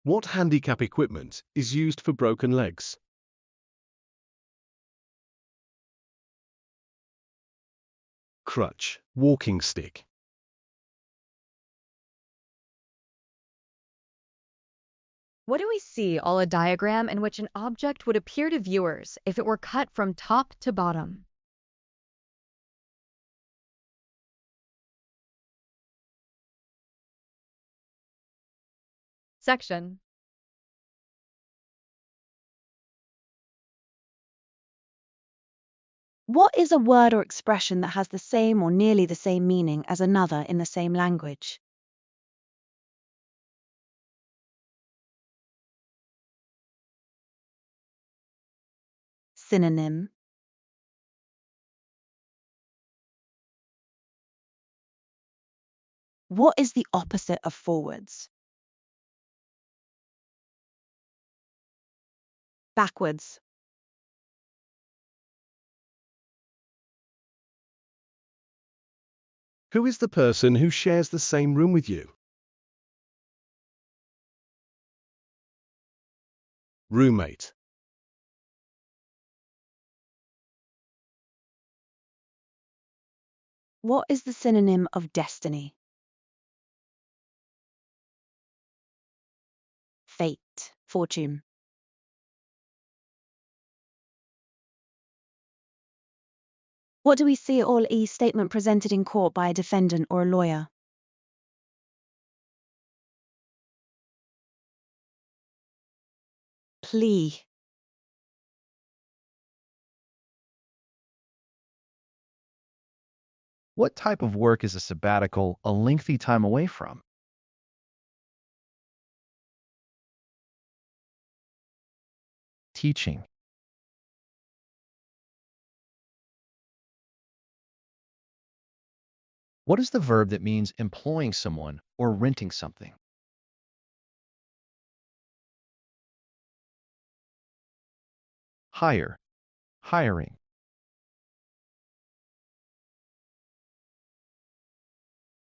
What handicap equipment is used for broken legs? Crutch, walking stick. What do we see? All a diagram in which an object would appear to viewers if it were cut from top to bottom. Section. What is a word or expression that has the same or nearly the same meaning as another in the same language? Synonym. What is the opposite of forwards? Backwards. Who is the person who shares the same room with you? Roommate. What is the synonym of destiny? Fate, fortune. What do we see all E statement presented in court by a defendant or a lawyer? Plea. What type of work is a sabbatical a lengthy time away from? Teaching. What is the verb that means employing someone or renting something? Hire. Hiring.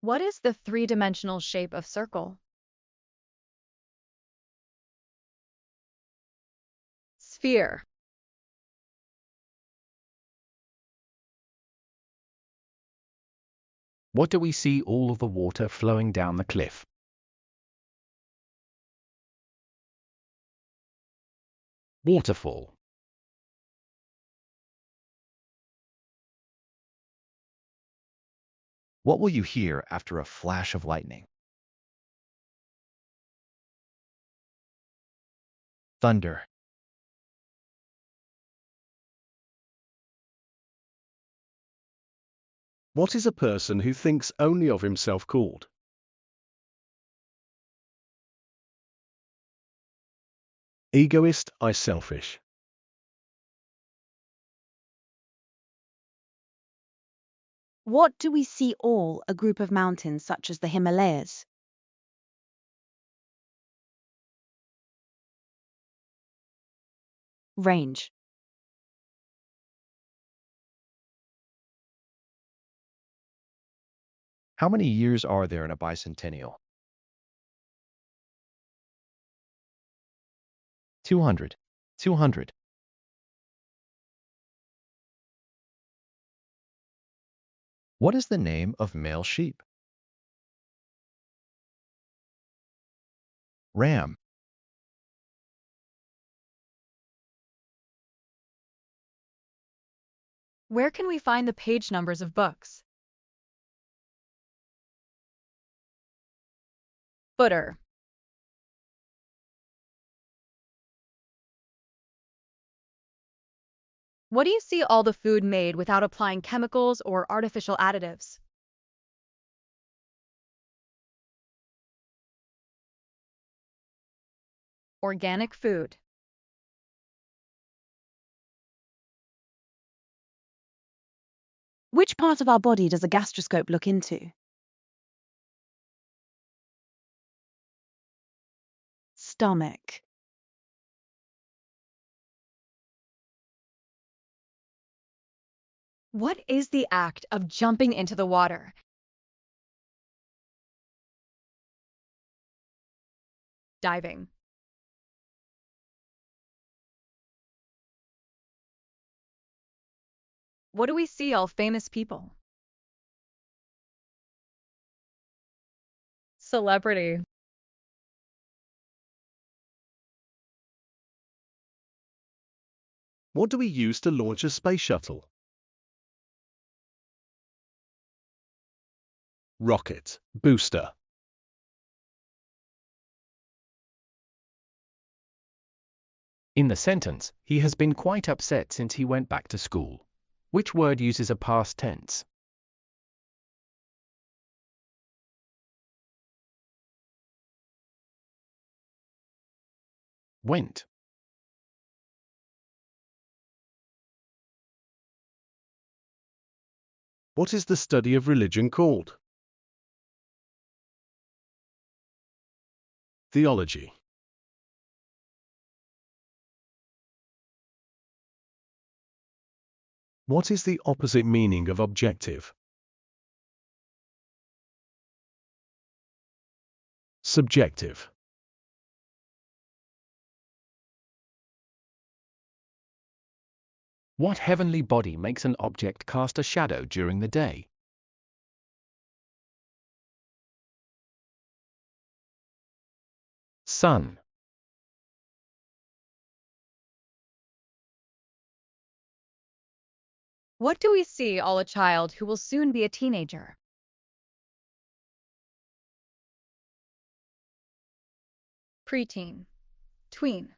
What is the three-dimensional shape of circle? Sphere. What do we see all of the water flowing down the cliff? Waterfall. What will you hear after a flash of lightning? Thunder. What is a person who thinks only of himself called? Egoist, I selfish. What do we see all a group of mountains such as the Himalayas? Range. How many years are there in a bicentennial? 200. 200. What is the name of male sheep? Ram. Where can we find the page numbers of books? Footer. What do you see all the food made without applying chemicals or artificial additives? Organic food. Which part of our body does a gastroscope look into? stomach. What is the act of jumping into the water? Diving. What do we see all famous people? Celebrity. What do we use to launch a space shuttle? Rocket. Booster. In the sentence, he has been quite upset since he went back to school. Which word uses a past tense? Went. What is the study of religion called? Theology. What is the opposite meaning of objective? Subjective. What heavenly body makes an object cast a shadow during the day? Sun. What do we see all a child who will soon be a teenager? Preteen. Tween.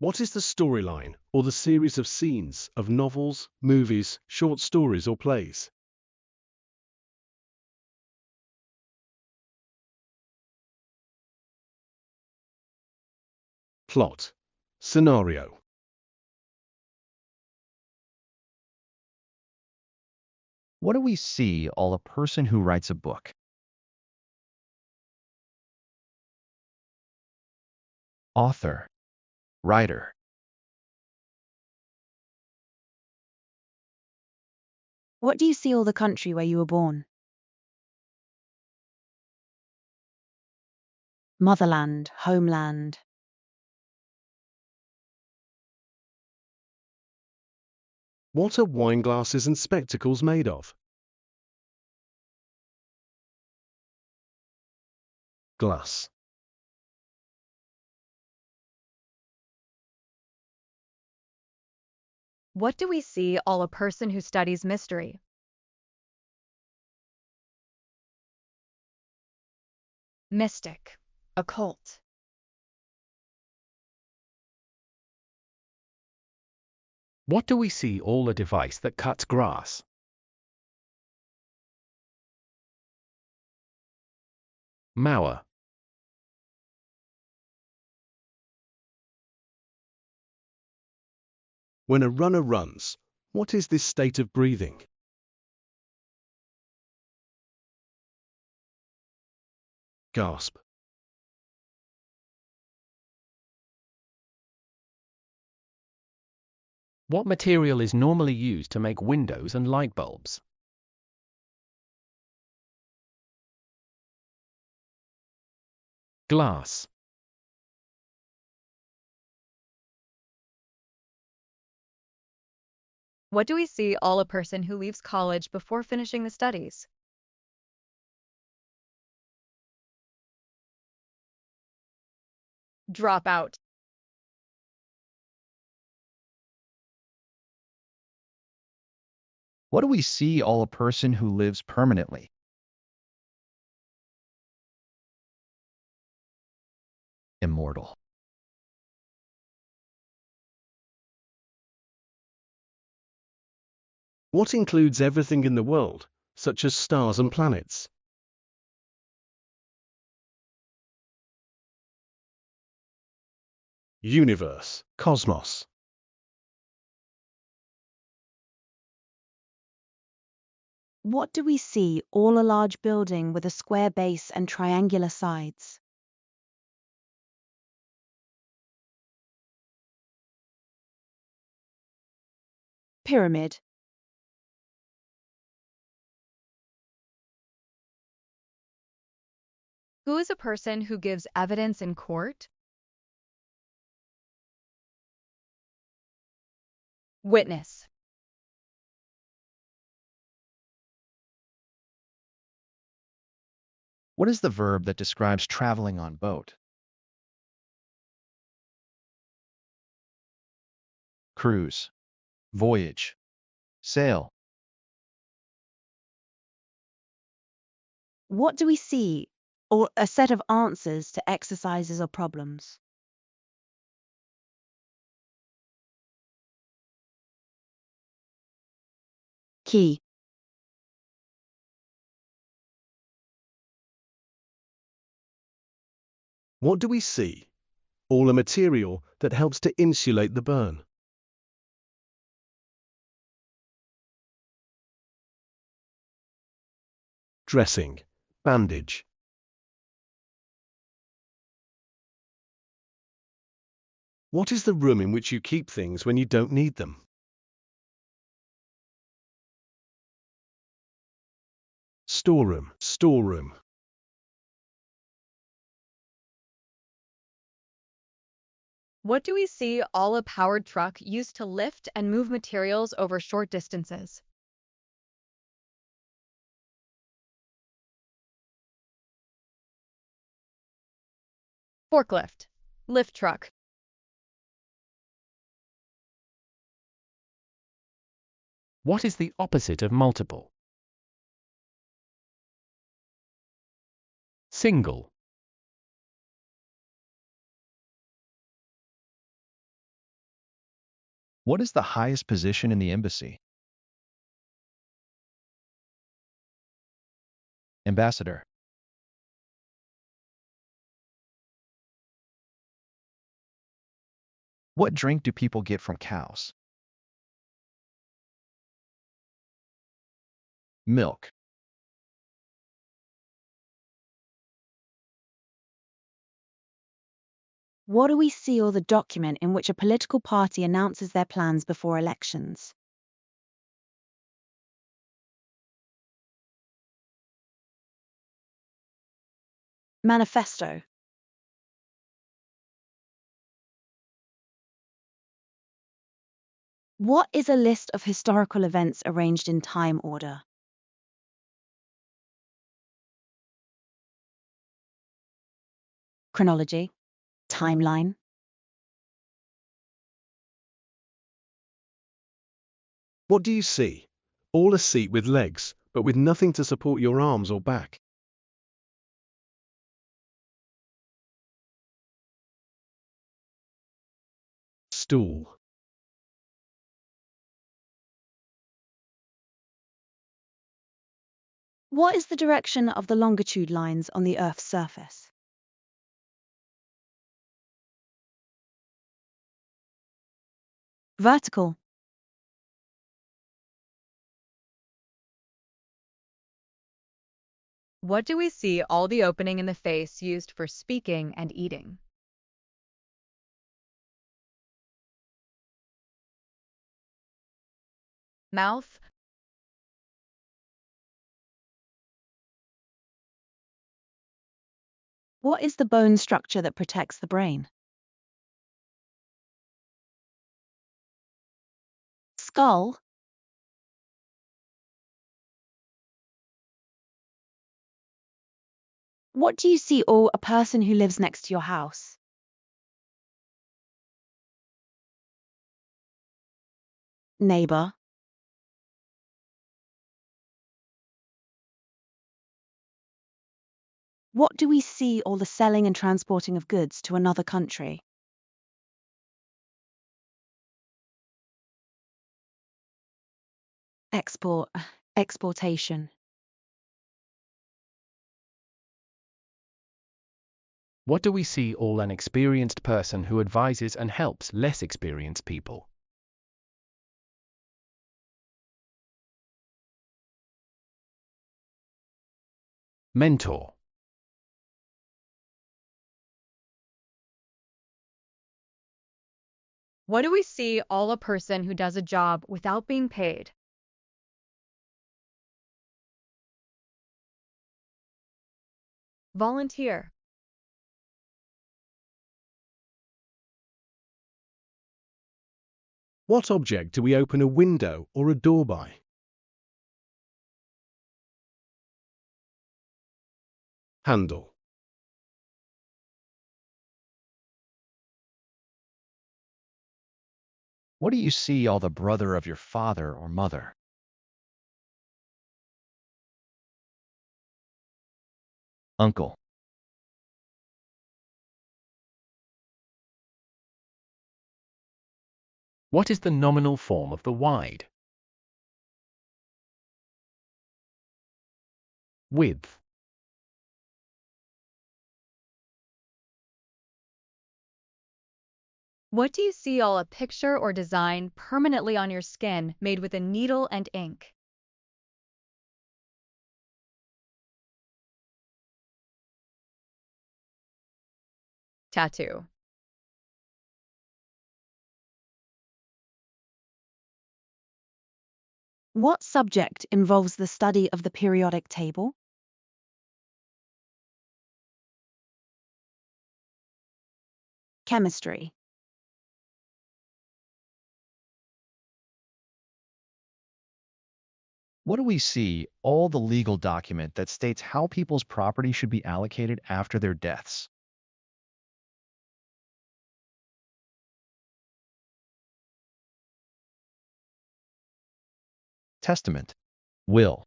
What is the storyline or the series of scenes of novels, movies, short stories, or plays? Plot. Scenario. What do we see all a person who writes a book? Author. Writer. What do you see all the country where you were born? Motherland, homeland. What are wine glasses and spectacles made of? Glass. What do we see all a person who studies mystery? Mystic. Occult. What do we see all a device that cuts grass? Mower. When a runner runs, what is this state of breathing? Gasp. What material is normally used to make windows and light bulbs? Glass. What do we see all a person who leaves college before finishing the studies? Drop out. What do we see all a person who lives permanently? Immortal. What includes everything in the world, such as stars and planets? Universe, cosmos. What do we see? All a large building with a square base and triangular sides. Pyramid. Who is a person who gives evidence in court? Witness. What is the verb that describes traveling on boat? Cruise, voyage, sail. What do we see? Or a set of answers to exercises or problems. Key. What do we see? All a material that helps to insulate the burn. Dressing, bandage. What is the room in which you keep things when you don't need them? Storeroom, storeroom. What do we see all a powered truck used to lift and move materials over short distances? Forklift. Lift truck. What is the opposite of multiple? Single. What is the highest position in the embassy? Ambassador. What drink do people get from cows? Milk. What do we see? Or the document in which a political party announces their plans before elections. Manifesto. What is a list of historical events arranged in time order? Chronology. Timeline. What do you see? All a seat with legs, but with nothing to support your arms or back. Stool. What is the direction of the longitude lines on the Earth's surface? Vertical. What do we see all the opening in the face used for speaking and eating? Mouth. What is the bone structure that protects the brain? Skull. What do you see? Or a person who lives next to your house? Neighbor. What do we see? All the selling and transporting of goods to another country? Exportation. What do we see? All an experienced person who advises and helps less experienced people. Mentor. What do we see all a person who does a job without being paid? Volunteer. What object do we open a window or a door by? Handle. What do you see all the brother of your father or mother? Uncle. What is the nominal form of the wide? Width. What do you see all a picture or design permanently on your skin made with a needle and ink? Tattoo. What subject involves the study of the periodic table? Chemistry. What do we see all the legal document that states how people's property should be allocated after their deaths? Testament. Will.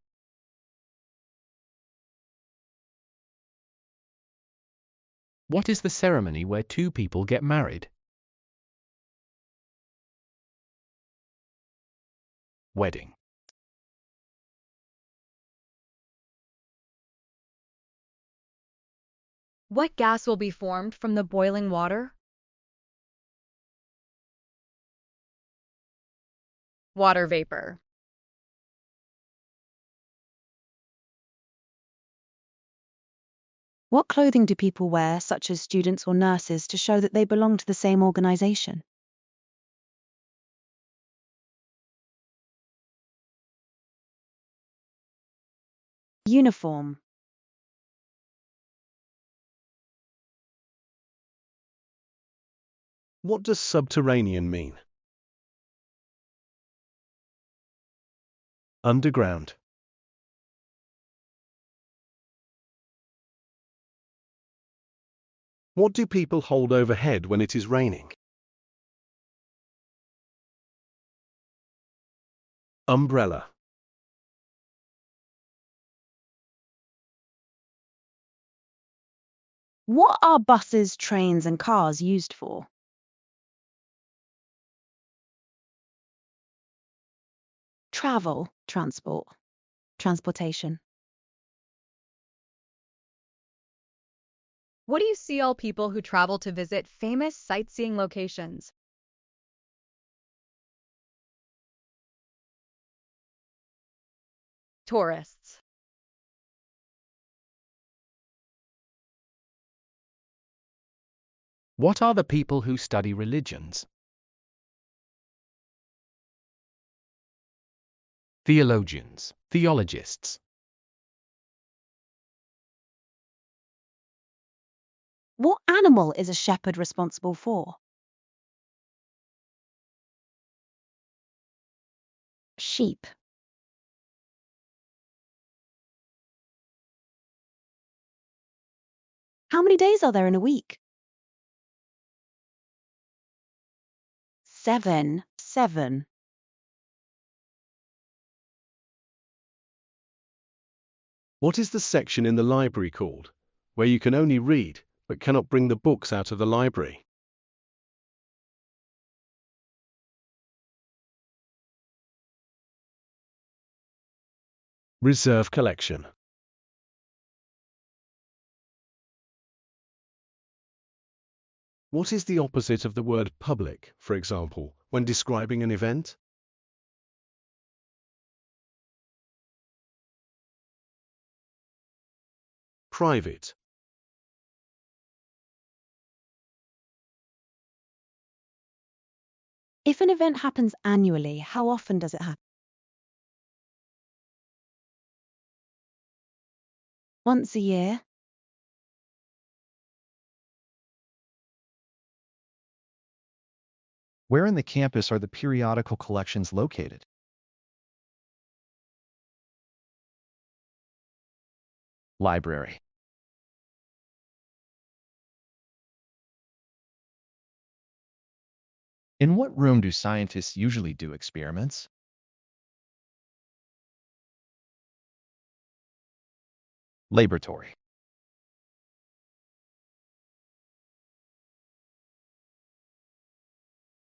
What is the ceremony where two people get married? Wedding. What gas will be formed from the boiling water? Water vapor. What clothing do people wear, such as students or nurses, to show that they belong to the same organization? Uniform. What does subterranean mean? Underground. What do people hold overhead when it is raining? Umbrella. What are buses, trains, and cars used for? Travel, transport, transportation. What do you see all people who travel to visit famous sightseeing locations? Tourists. What are the people who study religions? Theologians, theologists. What animal is a shepherd responsible for? Sheep. How many days are there in a week? 7. 7. What is the section in the library called, where you can only read, but cannot bring the books out of the library? Reserve collection. What is the opposite of the word public, for example, when describing an event? Private. If an event happens annually, how often does it happen? Once a year? Where in the campus are the periodical collections located? Library. In what room do scientists usually do experiments? Laboratory.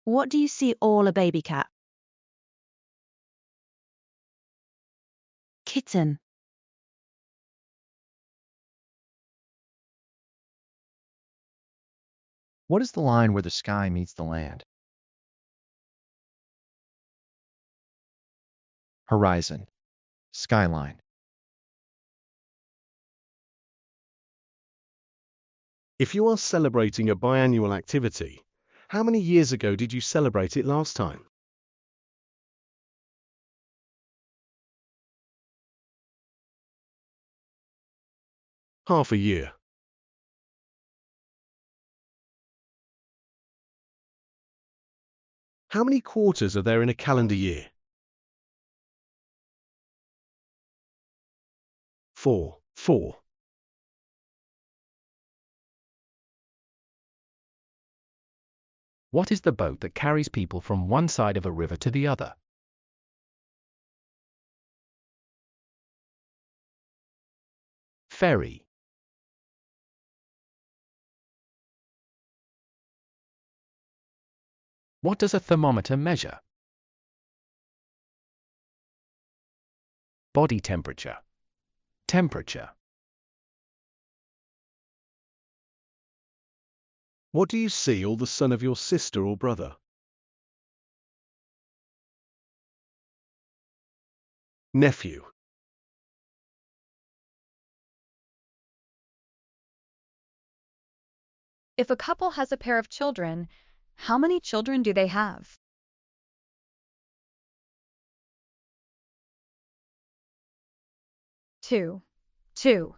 What do you see all a baby cat? Kitten. What is the line where the sky meets the land? Horizon. Skyline. If you are celebrating a biannual activity, how many years ago did you celebrate it last time? Half a year. How many quarters are there in a calendar year? 4. 4. What is the boat that carries people from one side of a river to the other? Ferry. What does a thermometer measure? Body temperature. Temperature. What do you see or the son of your sister or brother? Nephew. If a couple has a pair of children, how many children do they have? 2. 2.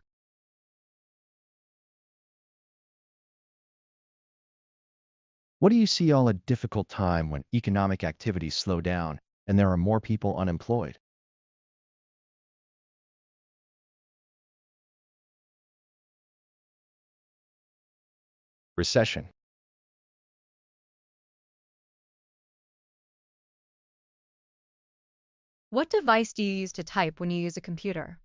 What do you see all a difficult time when economic activities slow down and there are more people unemployed? Recession. What device do you use to type when you use a computer?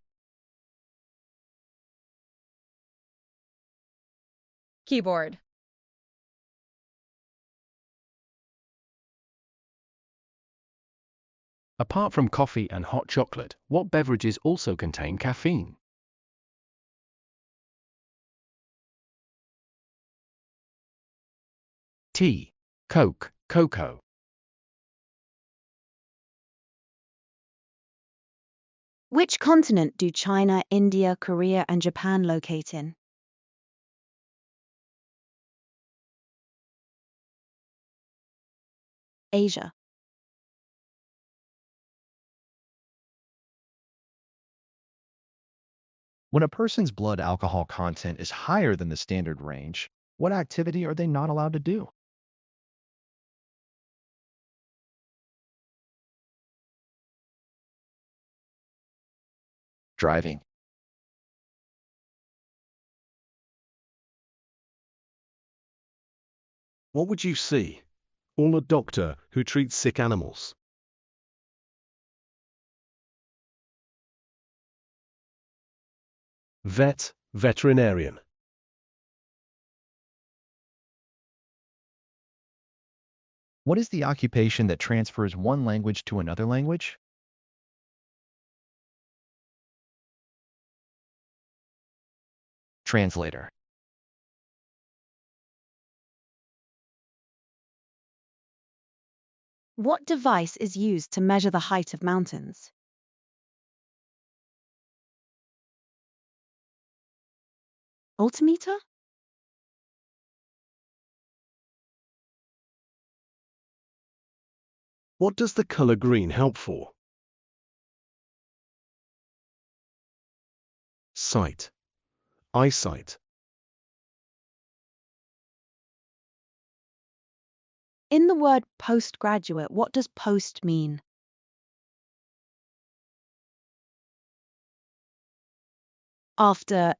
Keyboard. Apart from coffee and hot chocolate, what beverages also contain caffeine? Tea, Coke, cocoa. Which continent do China, India, Korea, and Japan locate in? Asia. When a person's blood alcohol content is higher than the standard range, what activity are they not allowed to do? Driving. What would you see? Or a doctor who treats sick animals? Vet, veterinarian. What is the occupation that transfers one language to another language? Translator. What device is used to measure the height of mountains? Altimeter? What does the color green help for? Sight. Eyesight. In the word postgraduate, what does post mean? After.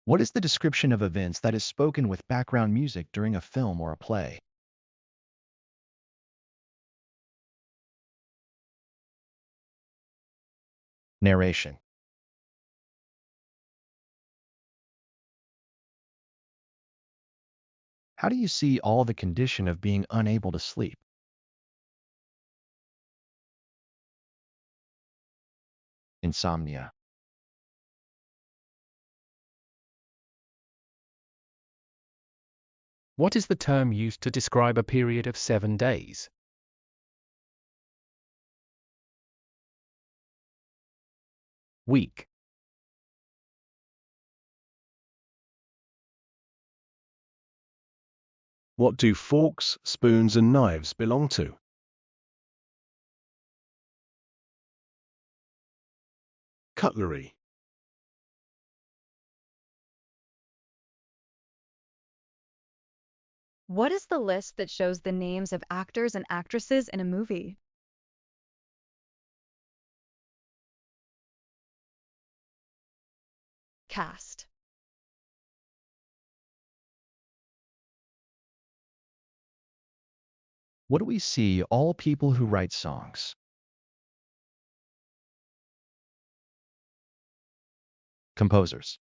What is the description of events that is spoken with background music during a film or a play? Narration. How do you see all the condition of being unable to sleep? Insomnia. What is the term used to describe a period of 7 days? Week. What do forks, spoons, and knives belong to? Cutlery. What is the list that shows the names of actors and actresses in a movie? Cast. What do we see all people who write songs? Composers.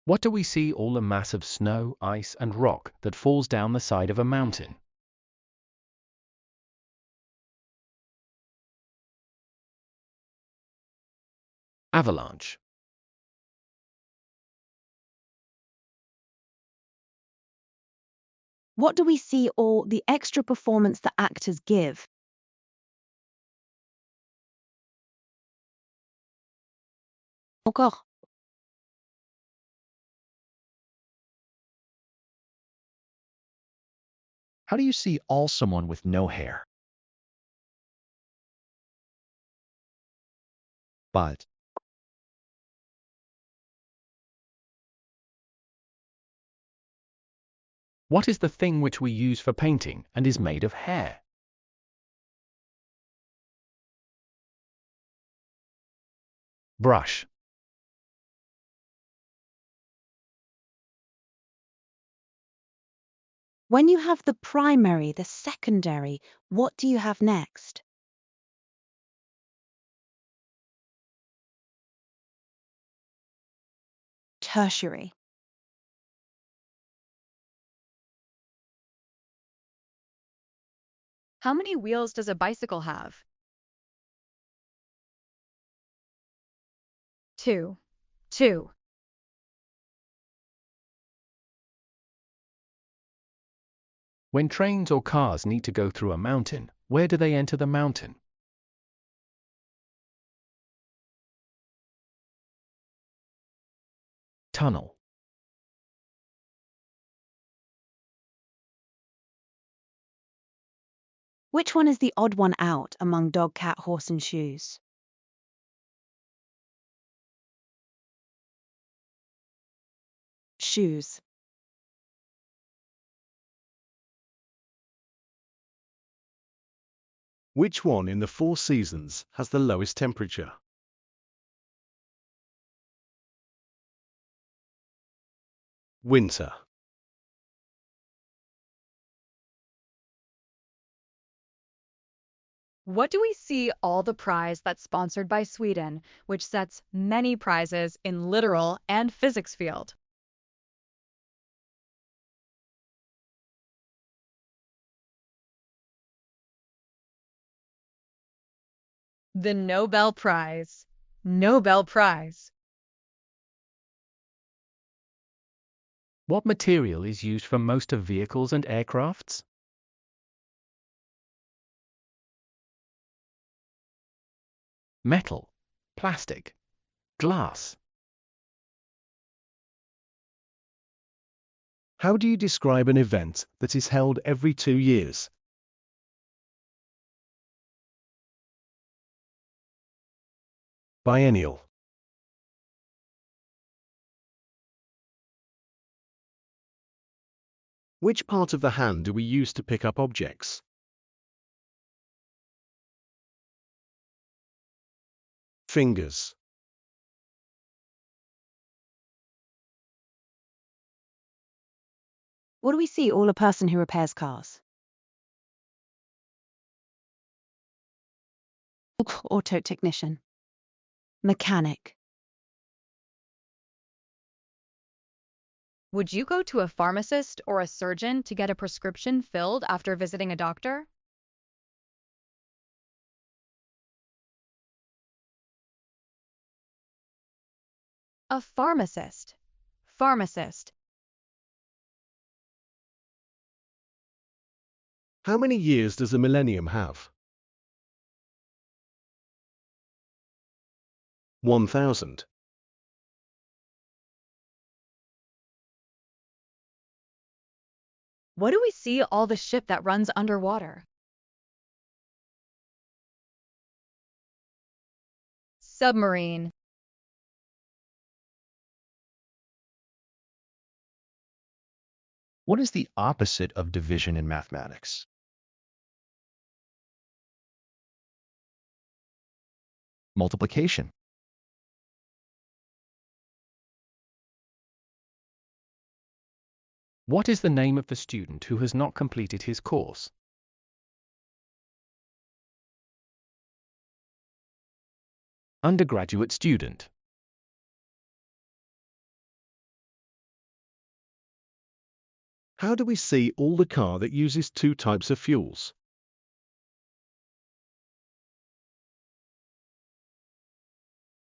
What do we see all the mass of snow, ice, and rock that falls down the side of a mountain? Avalanche. What do we see all the extra performance that actors give? Encore. How do you see all someone with no hair? But. What is the thing which we use for painting and is made of hair? Brush. When you have the primary, the secondary, what do you have next? Tertiary. How many wheels does a bicycle have? 2. 2. When trains or cars need to go through a mountain, where do they enter the mountain? Tunnel. Which one is the odd one out among dog, cat, horse, and shoes? Shoes. Which one in the 4 seasons has the lowest temperature? Winter. What do we see all the prize that's sponsored by Sweden, which sets many prizes in literal and physics field? The Nobel Prize. Nobel Prize. What material is used for most of vehicles and aircrafts? metal, plastic, glass. How do you describe an event that is held every 2 years? Biennial. Which part of the hand do we use to pick up objects? Fingers. What do we see all a person who repairs cars? Auto technician. Mechanic. Would you go to a pharmacist or a surgeon to get a prescription filled after visiting a doctor? A pharmacist. Pharmacist. How many years does a millennium have? 1000. What do we see all the ship that runs underwater? Submarine. What is the opposite of division in mathematics? Multiplication. What is the name of the student who has not completed his course? Undergraduate student. How do we see all the car that uses 2 types of fuels?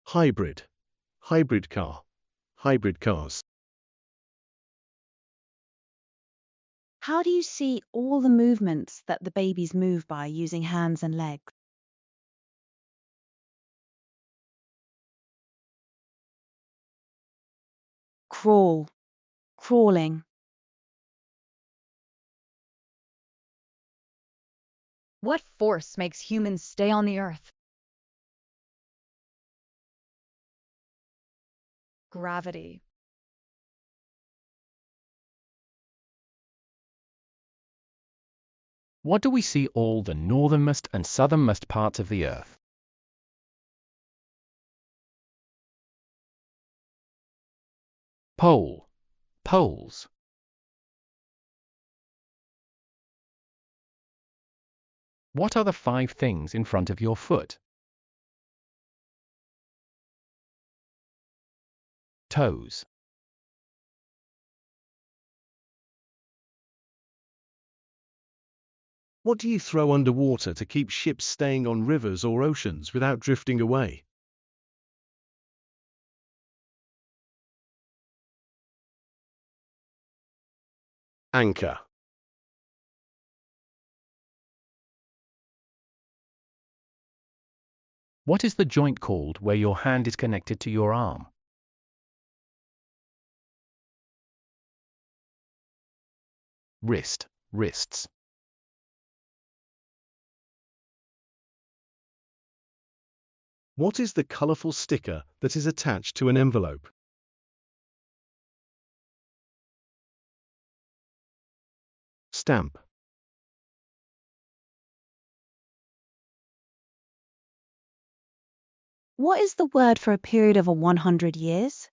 Hybrid. Hybrid car. Hybrid cars. How do you see all the movements that the babies move by using hands and legs? Crawl. Crawling. What force makes humans stay on the earth? Gravity. What do we see all the northernmost and southernmost parts of the earth? Pole. Poles. What are the 5 things in front of your foot? Toes. What do you throw underwater to keep ships staying on rivers or oceans without drifting away? Anchor. What is the joint called where your hand is connected to your arm? Wrist. Wrists. What is the colorful sticker that is attached to an envelope? Stamp. What is the word for a period of 100 years?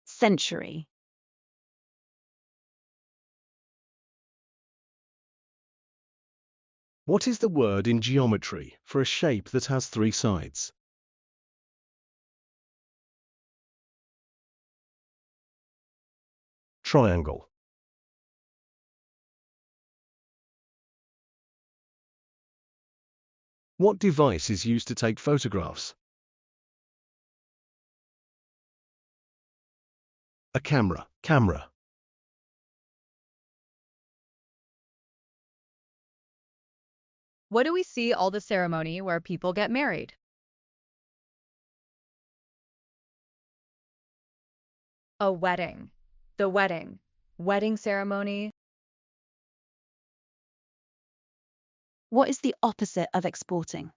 Century. What is the word in geometry for a shape that has 3 sides? Triangle. What device is used to take photographs? A camera. Camera. What do we see all the ceremony where people get married? A wedding. The wedding. Wedding ceremony. What is the opposite of exporting?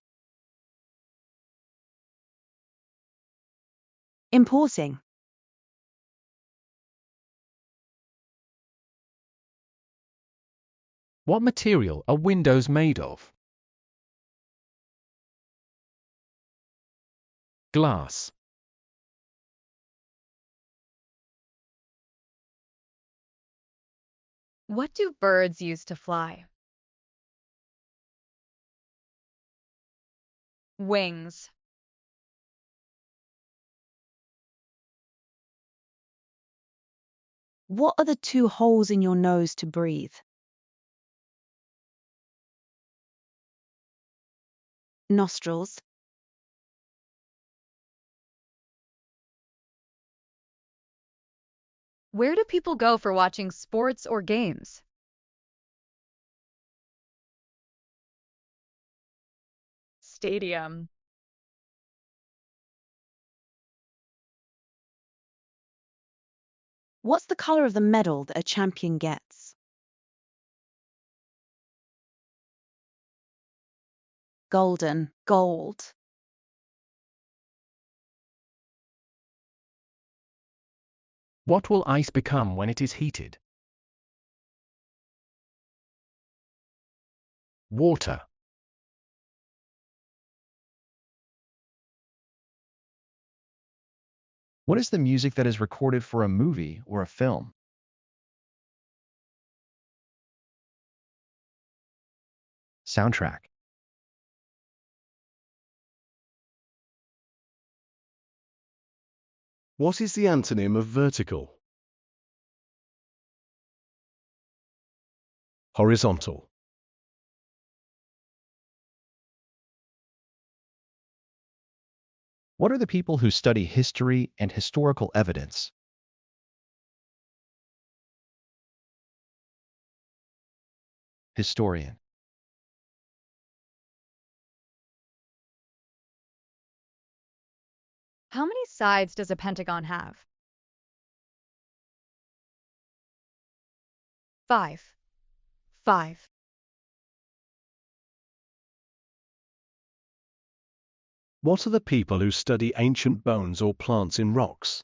Importing. What material are windows made of? Glass. What do birds use to fly? Wings. What are the two holes in your nose to breathe? Nostrils. Where do people go for watching sports or games? Stadium. What's the color of the medal that a champion gets? Golden. Gold. What will ice become when it is heated? Water. What is the music that is recorded for a movie or a film? Soundtrack. What is the antonym of vertical? Horizontal. What are the people who study history and historical evidence? Historian. How many sides does a pentagon have? 5. 5. What are the people who study ancient bones or plants in rocks?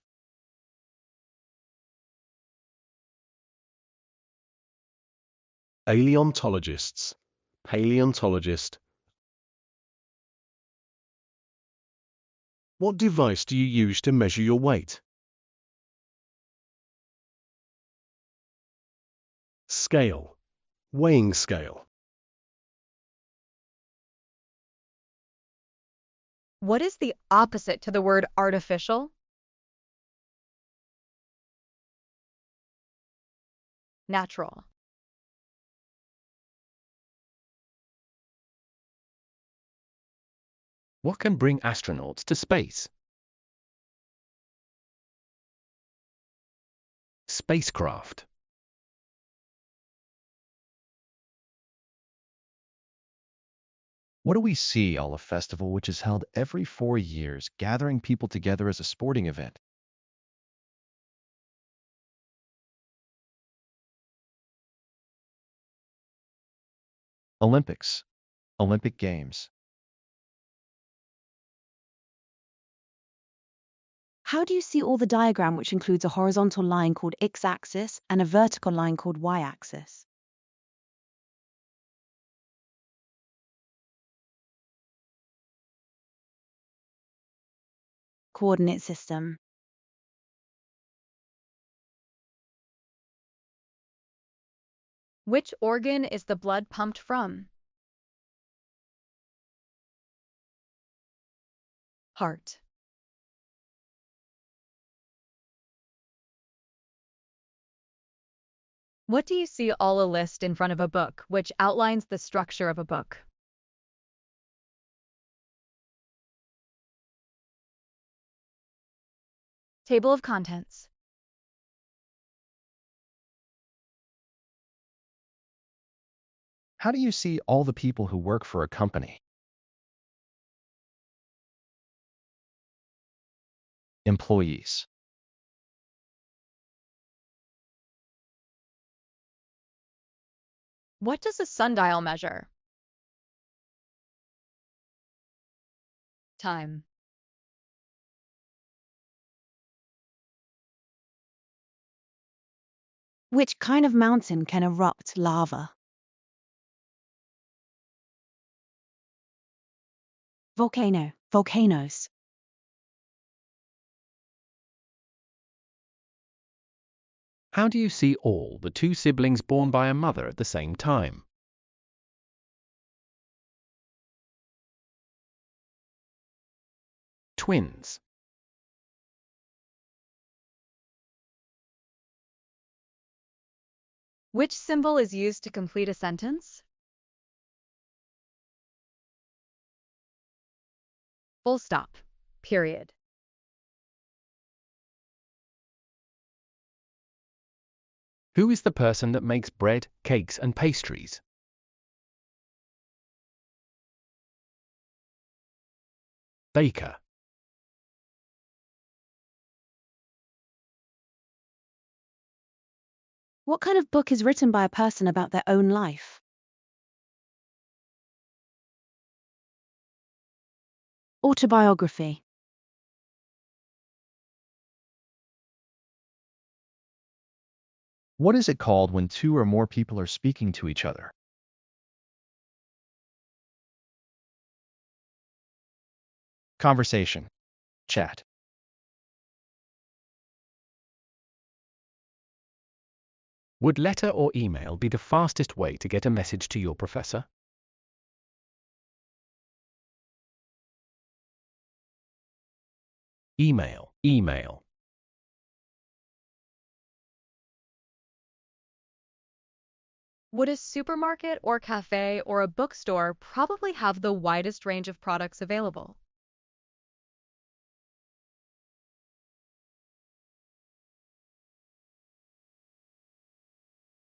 Paleontologists. Paleontologist. What device do you use to measure your weight? Scale. Weighing scale. What is the opposite to the word artificial? Natural. What can bring astronauts to space? Spacecraft. What do we see all a festival which is held every 4 years, gathering people together as a sporting event? Olympics. Olympic Games. How do you see all the diagram which includes a horizontal line called x-axis and a vertical line called y-axis? Coordinate system. Which organ is the blood pumped from? Heart. What do you see all a list in front of a book which outlines the structure of a book? Table of contents. How do you see all the people who work for a company? Employees. What does a sundial measure? Time. Which kind of mountain can erupt lava? Volcano. Volcanoes. How do you see all the two siblings born by a mother at the same time? Twins. Which symbol is used to complete a sentence? Full stop. Period. Who is the person that makes bread, cakes, and pastries? Baker. What kind of book is written by a person about their own life? Autobiography. What is it called when two or more people are speaking to each other? Conversation. Chat. Would letter or email be the fastest way to get a message to your professor? Email. Email. Would a supermarket or cafe or a bookstore probably have the widest range of products available?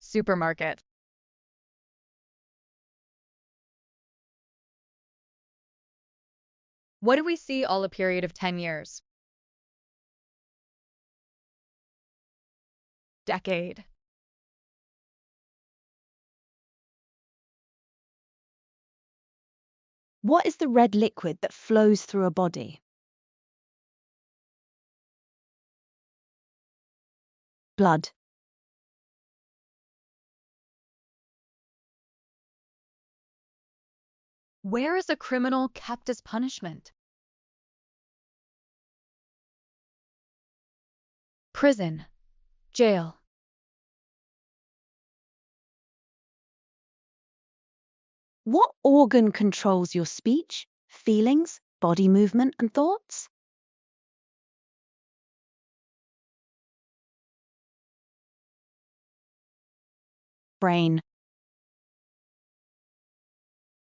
Supermarket. What do we see all a period of 10 years? Decade. What is the red liquid that flows through a body? Blood. Where is a criminal kept as punishment? Prison. Jail. What organ controls your speech, feelings, body movement, and thoughts? Brain.